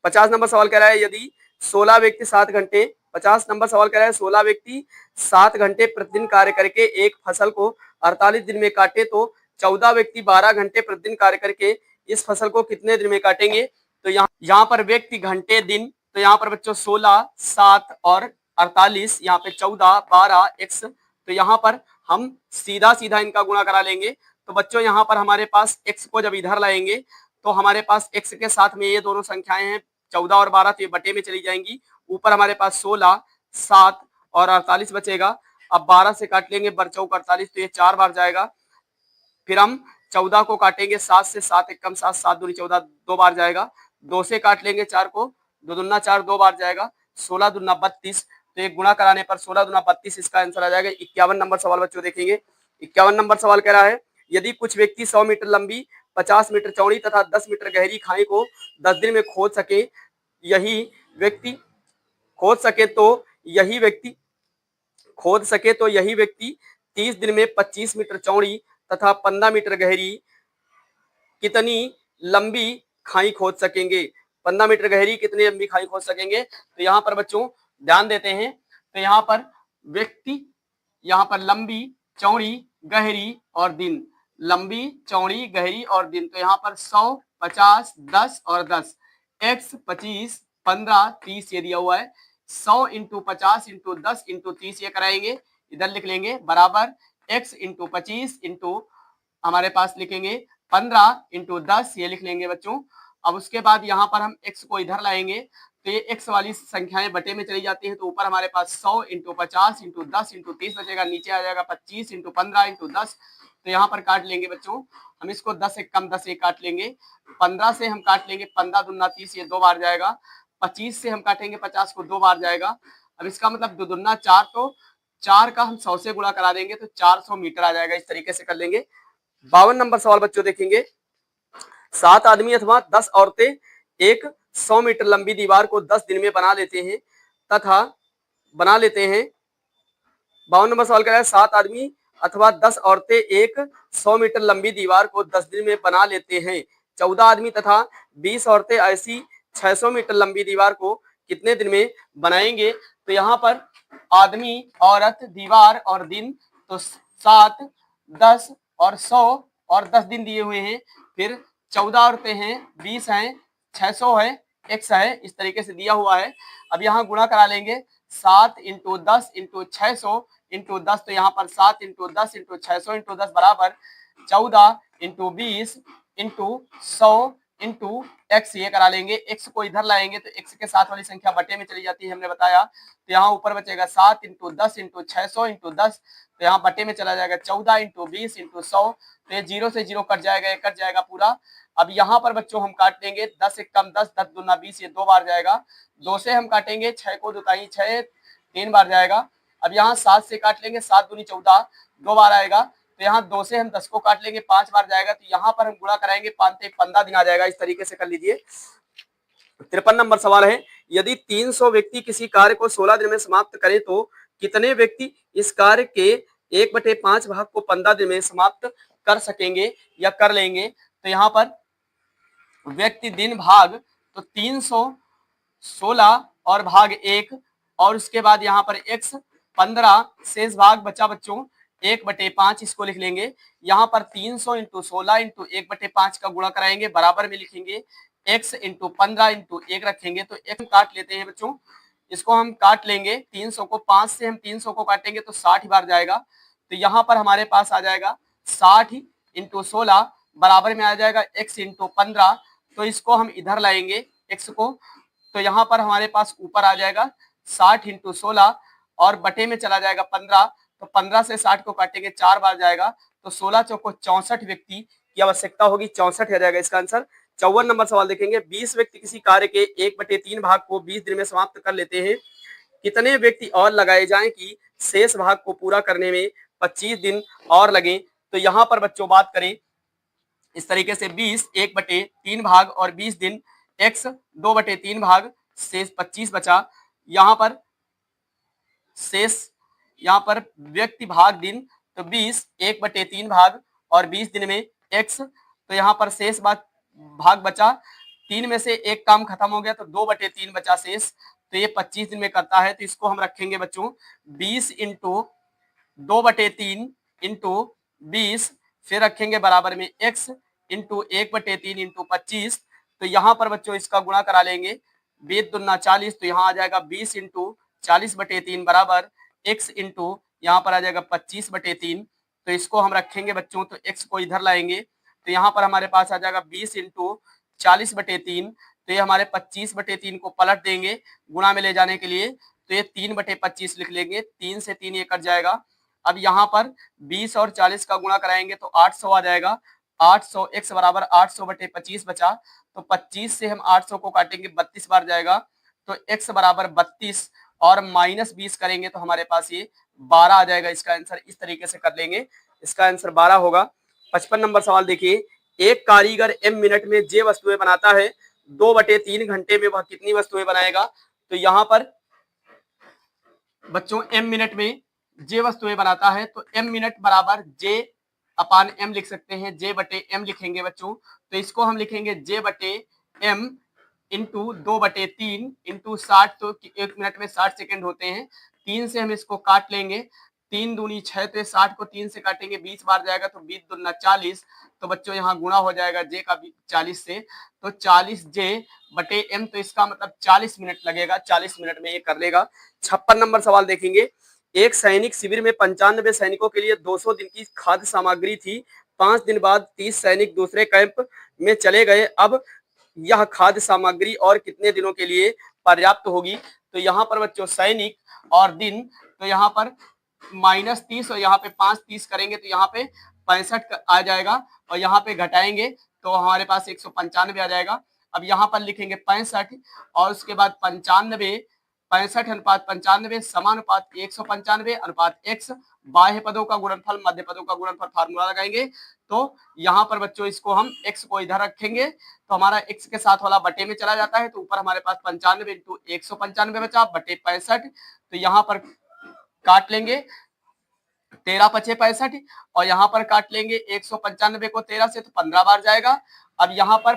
50 नंबर सवाल कह रहा है यदि 16 व्यक्ति 7 घंटे 50 नंबर सवाल कह रहा है 16 व्यक्ति 7 घंटे प्रतिदिन कार्य करके एक फसल को 48 दिन में काटे, तो 14 व्यक्ति 12 घंटे प्रतिदिन कार्य करके इस फसल को कितने दिन में काटेंगे? तो यहाँ पर व्यक्ति घंटे दिन, तो यहाँ पर बच्चों 16, 7 और 48, यहाँ पे 14, 12 x, तो यहाँ पर हम सीधा सीधा इनका गुणा करा लेंगे। तो बच्चों यहाँ पर हमारे पास x को जब इधर लाएंगे तो हमारे पास x के साथ में ये दोनों संख्याएं हैं 14 और 12, तो ये बटे में चली जाएंगी। ऊपर हमारे पास 16, 7 और 48 बचेगा। अब 12 से काट लेंगे, बर चौक 48, तो ये 4 बार जाएगा। फिर हम 14 को काटेंगे 7 से, 7 एक कम 7, 7 दूनी 14, 2 बार जाएगा। 2 से काट लेंगे 4 को, 2 दूना 4, 2 बार जाएगा। 16 दूना 32, तो एक गुणा कराने पर 16 दूना 32 इसका आंसर आ जाएगा। 51 नंबर सवाल बच्चों देखेंगे। 51 नंबर सवाल कह रहा है, यदि कुछ व्यक्ति 100 मीटर लंबी, 50 मीटर चौड़ी तथा 10 मीटर गहरी खाई को 10 दिन में खोद सके, यही व्यक्ति खोद सके तो यही व्यक्ति 30 दिन में 25 मीटर चौड़ी तथा 15 मीटर गहरी कितनी लंबी खाई खोद सकेंगे? 15 मीटर गहरी कितनी लंबी खाई खोद सकेंगे? तो यहाँ पर बच्चों ध्यान देते हैं, तो यहाँ पर व्यक्ति, यहाँ पर लंबी, चौड़ी, गहरी और दिन, लंबी, चौड़ी, गहरी और दिन, तो यहाँ पर 100, 50, 10 और 10, x 25, 15, 30 ये दिया हुआ है। 100 इंटू 50 इंटू 10 इंटू 30 ये कराएंगे, इधर लिख लेंगे बराबर x इंटू 25 इंटू हमारे पास लिखेंगे 15 इंटू 10 ये लिख लेंगे बच्चों। अब उसके बाद यहाँ पर हम x को इधर लाएंगे, तो ये x वाली संख्याएं बटे में चली जाती है, तो ऊपर हमारे पास 100 इंटू 50 इंटू 10 इंटू 30 बचेगा, नीचे आ जाएगा 25 इंटू 15 इंटू 10, तो यहाँ पर काट लेंगे बच्चों हम इसको 10 एक कम 10 एक काट लेंगे। 15 से हम काट लेंगे 15 दूना 30 ये 2 बार जाएगा। 25 से हम काटेंगे 50 को 2 बार जाएगा। अब इसका मतलब 2 दूना 4, तो 4 का हम 100 से गुणा करा देंगे तो 400 मीटर आ जाएगा। इस तरीके से कर लेंगे। 52 नंबर सवाल बच्चों देखेंगे, 7 आदमी अथवा 10 औरतें एक 100 मीटर लंबी दीवार को 10 दिन में बना लेते हैं। 52 नंबर सवाल कह रहा है, 7 आदमी अथवा 10 औरतें एक 100 मीटर लंबी दीवार को 10 दिन में बना लेते हैं। 14 आदमी तथा 20 औरतें ऐसी 600 मीटर लंबी दीवार को कितने दिन में बनाएंगे? तो यहाँ पर आदमी, औरत, दीवार और दिन, तो 7, 10 और 100 और 10 दिन दिए हुए हैं। फिर 14 औरतें हैं, 20 हैं, 600 है, x है, इस तरीके से दिया हुआ है। अब यहाँ गुणा करा लेंगे 7 इंटू 10 इंटू 600 इंटू 10, तो यहाँ पर 7 इंटू 10 इंटू 600 इंटू 10 बराबर 14 इंटू 20 इंटू 100 इंटू x ये करा लेंगे। x को इधर लाएंगे तो x के साथ वाली संख्या बटे में चली जाती है, हमने बताया। तो यहाँ ऊपर बचेगा 7 इंटू 10 इंटू 600 इंटू 10, तो यहाँ बटे में चला जाएगा 14 इंटू 20 इंटू 100, तो ये 0 से 0 कट जाएगा, ये कट जाएगा पूरा। अब यहाँ पर बच्चों हम काट लेंगे 10 एक कम 10, 10 दूना 20 ये 2 बार जाएगा। 2 से हम काटेंगे 6 को दुताई 6 3 बार जाएगा। अब यहाँ 7 से काट लेंगे, 7 दूनी 14 2 बार आएगा। तो यहाँ 2 से हम 10 को काट लेंगे, 5 बार जाएगा। तो यहाँ पर हम गुणा कराएंगे 5 से 15 दिन आ जाएगा। इस तरीके से कर लीजिए। 53 नंबर सवाल है, यदि 300 व्यक्ति किसी कार्य को 16 दिन में समाप्त करें तो कितने व्यक्ति इस कार्य के 1/5 भाग को 15 दिन में समाप्त कर सकेंगे या कर लेंगे? तो यहाँ पर व्यक्ति दिन भाग, तो 316 और भाग 1, और उसके बाद यहाँ पर x 15 शेष भाग बचा बच्चों 1/5, इसको लिख लेंगे। यहाँ पर 300 इंटू 16 इंटू 1/5 का गुणा कराएंगे, बराबर में लिखेंगे x इंटू 15 इंटू 1 रखेंगे, तो x काट लेते हैं बच्चों। इसको हम काट लेंगे 300 को, 5 से हम 300 को काटेंगे तो 60 बार जाएगा। तो यहाँ पर हमारे पास आ जाएगा 60 इंटू 16 बराबर में आ जाएगा x इंटू 15, तो इसको हम इधर लाएंगे x को, तो यहाँ पर हमारे पास ऊपर आ जाएगा 60 इंटू 16 और बटे में चला जाएगा 15, तो 15 से 60 को काटेंगे 4 बार जाएगा, तो 16 चौको 64 व्यक्ति की आवश्यकता होगी। 64 आ जाएगा इसका आंसर। 54 नंबर सवाल देखेंगे, 20 व्यक्ति किसी कार्य के 1/3 भाग को 20 दिन में समाप्त कर लेते हैं। कितने व्यक्ति और लगाए जाएं कि शेष भाग को पूरा करने में 25 दिन और लगे? तो यहाँ पर बच्चों बात करें इस तरीके से, 20 1/3 भाग और 20 दिन, x 2/3 भाग, शेष 25 बचा। यहाँ पर शेष, यहाँ पर व्यक्ति भाग दिन, तो 20 1/3 भाग और 20 दिन में x, तो यहाँ पर शेष भाग बचा। 3 में से एक काम खत्म हो गया तो 2/3 बचा शेष, तो ये 25 दिन में करता है। तो इसको हम रखेंगे बच्चों 20 इंटू 2/3 इंटू 20, फिर रखेंगे बराबर में x इंटू 1/3 इंटू 25। तो यहाँ पर बच्चों इसका गुणा करा लेंगे, 20 दूना 40, तो यहाँ आ जाएगा 20 इंटू 40/3 बराबर x इंटू यहाँ पर आ जाएगा 25/3। तो इसको हम रखेंगे बच्चों, तो x को इधर लाएंगे, तो यहाँ पर हमारे पास आ जाएगा 20 इंटू 40/3। तो ये हमारे 25/3 को पलट देंगे गुणा में ले जाने के लिए, तो ये 3/25 लिख लेंगे, 3 से 3 ये कट जाएगा। अब यहाँ पर 20 और 40 का गुणा कराएंगे तो 800 आ जाएगा। 800 x बराबर 800/25 बचा, तो 25 से हम 800 को काटेंगे 32 बार जाएगा, तो x बराबर 32 और -20 करेंगे तो हमारे पास ये 12 आ जाएगा। इसका आंसर इस तरीके से कर लेंगे, इसका आंसर 12 होगा। 55 नंबर सवाल देखिए, एक कारीगर m मिनट में जे वस्तुएं बनाता है, 2/3 घंटे में वह कितनी वस्तुएं बनाएगा। तो यहाँ पर बच्चों m मिनट में जे वस्तुएं बनाता है, तो m मिनट बराबर j अपान m लिख सकते हैं, j/m लिखेंगे बच्चों। तो इसको हम लिखेंगे j/m इंटू 2/3 इंटू 60, तो 1 मिनट में 60 सेकंड होते हैं। 3 से हम इसको काट लेंगे, 3 दूनी 6, तो 60 को 3 से काटेंगे 20 बार जाएगा, तो 20 दूना 40। तो बच्चों यहाँ गुणा हो जाएगा j का 40 से, तो 40j/m, तो इसका मतलब 40 मिनट लगेगा, 40 मिनट में ये कर लेगा। 56 नंबर सवाल देखेंगे, एक सैनिक शिविर में 95 सैनिकों के लिए 200 दिन की खाद्य सामग्री थी। 5 दिन बाद 30 सैनिक दूसरे कैंप में चले गए। अब यह खाद्य सामग्री और कितने दिनों के लिए पर्याप्त होगी। तो यहाँ पर बच्चों सैनिक और दिन, तो यहाँ पर -30 और यहाँ पे 5 30 करेंगे तो यहाँ पे 65 आ जाएगा, और यहाँ पे घटाएंगे तो हमारे पास 195 आ जाएगा। अब यहाँ पर लिखेंगे 65 और उसके बाद 95, 65/95 समानुपात 195 अनुपात x, बाह्य पदों का गुणनफल मध्य पदों का गुणनफल, फार्मूला लगाएंगे। तो यहाँ पर बच्चों इसको हम x को इधर रखेंगे, तो हमारा x के साथ वाला बटे में चला जाता है, तो ऊपर हमारे पास 95 इंटू 195 बचा बटे 65। तो यहाँ पर काट लेंगे 13 पचे 65, और यहाँ पर काट लेंगे 195 को 13 से, तो 15 बार जाएगा। अब यहाँ पर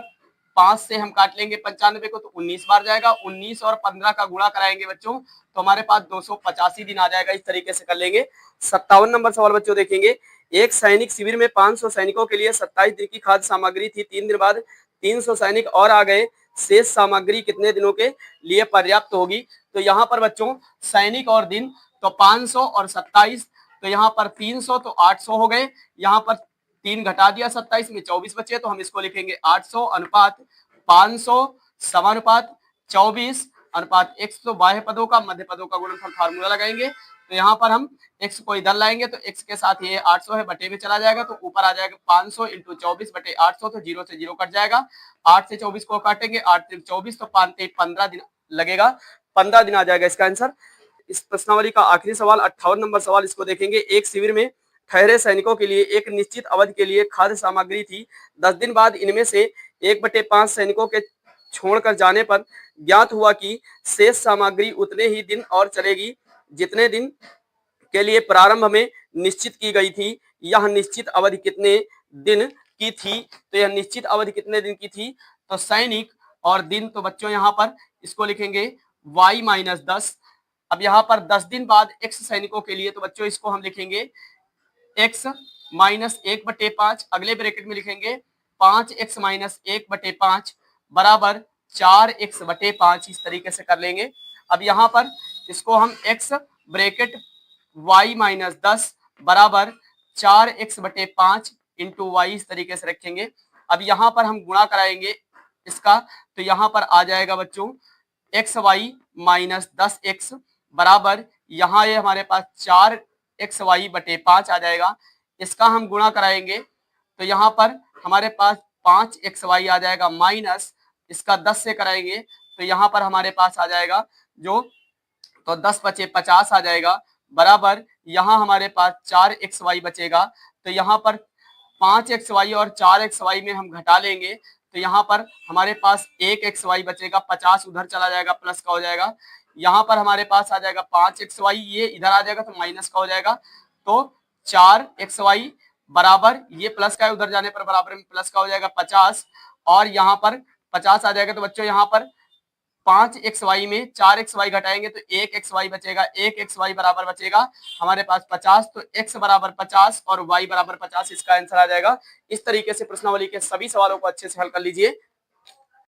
5 से हम काट लेंगे 95 को, तो 19 बार जाएगा। 19 और 15 का गुणा कराएंगे बच्चों, तो हमारे पास 285 दिन आ जाएगा। इस तरीके से कर लेंगे। 57 नंबर सवाल बच्चों देखेंगे, एक सैनिक शिविर में 500 सैनिकों के लिए 27 दिन की खाद्य सामग्री थी। 3 दिन बाद 300 सैनिक और आ गए। शेष सामग्री कितने दिनों के लिए पर्याप्त होगी। तो यहाँ पर बच्चों सैनिक और दिन, तो 500 और 27, तो यहाँ पर 300 तो 800 हो गए। यहाँ पर 3 घटा दिया, 27 में 24 बचे, तो हम इसको लिखेंगे 800 अनुपात 500 समानुपात 24 अनुपात x, तो बाह्य पदों का मध्य पदों का गुणनफल फार्मूला लगाएंगे। तो यहाँ पर हम x को इधर लाएंगे, तो x के साथ ये 800 है, बटे में चला जाएगा, तो ऊपर आ जाएगा 500 इंटू 24/800, तो 0 से 0 कट जाएगा। 8 से 24 को काटेंगे, 8 से 24, तो 15 दिन लगेगा, 15 दिन आ जाएगा इसका आंसर। इस प्रश्नावली का आखिरी सवाल 58 नंबर सवाल, इसको देखेंगे। एक शिविर में ठहरे सैनिकों के लिए एक निश्चित अवधि के लिए खाद्य सामग्री थी। 10 दिन बाद इनमें से 1/5 सैनिकों के छोड़कर जाने पर ज्ञात हुआ कि शेष सामग्री उतने ही दिन और चलेगी जितने दिन के लिए प्रारंभ में निश्चित की गई थी। यह निश्चित अवधि कितने दिन की थी। तो यह निश्चित अवधि कितने दिन की थी, तो सैनिक और दिन, तो बच्चों यहाँ पर इसको लिखेंगे y-10। अब यहाँ पर 10 दिन बाद x सैनिकों के लिए, तो बच्चों इसको हम लिखेंगे x माइनस 1/5, अगले ब्रैकेट में लिखेंगे 5x माइनस 1/5 बराबर 4x/5। इस तरीके से कर लेंगे। अब यहाँ पर इसको हम x ब्रैकेट y-10 बराबर 4x/5 इंटू y, इस तरीके से रखेंगे। अब यहाँ पर हम गुणा कराएंगे इसका, तो यहाँ पर आ जाएगा बच्चों xy-10x बराबर, यहाँ ये हमारे पास 4xy/5 आ जाएगा। इसका हम गुणा कराएंगे, तो यहाँ पर हमारे पास 5xy आ जाएगा, माइनस इसका 10 से कराएंगे, तो यहाँ पर हमारे पास आ जाएगा जो, तो 10 बचे 50 आ जाएगा बराबर, यहाँ हमारे पास 4xy बचेगा। तो यहाँ पर 5xy और 4xy में हम घटा लेंगे, तो यहाँ पर हमारे पास 1xy बचेगा, 50 उधर चला जाएगा, प्लस का हो जाएगा। यहाँ पर हमारे पास आ जाएगा 5xy, ये इधर आ जाएगा तो माइनस का हो जाएगा। तो 4xy बराबर, ये प्लस का है, उधर जाने पर बराबर में प्लस का हो जाएगा 50, और यहाँ पर 50 आ जाएगा। तो बच्चों यहाँ पर 5xy में 4xy घटाएंगे तो 1xy बचेगा, 1xy बराबर बचेगा हमारे पास 50, तो x बराबर 50 और y बराबर 50 इसका आंसर आ जाएगा। इस तरीके से प्रश्नावली के सभी सवालों को अच्छे से हल कर लीजिए।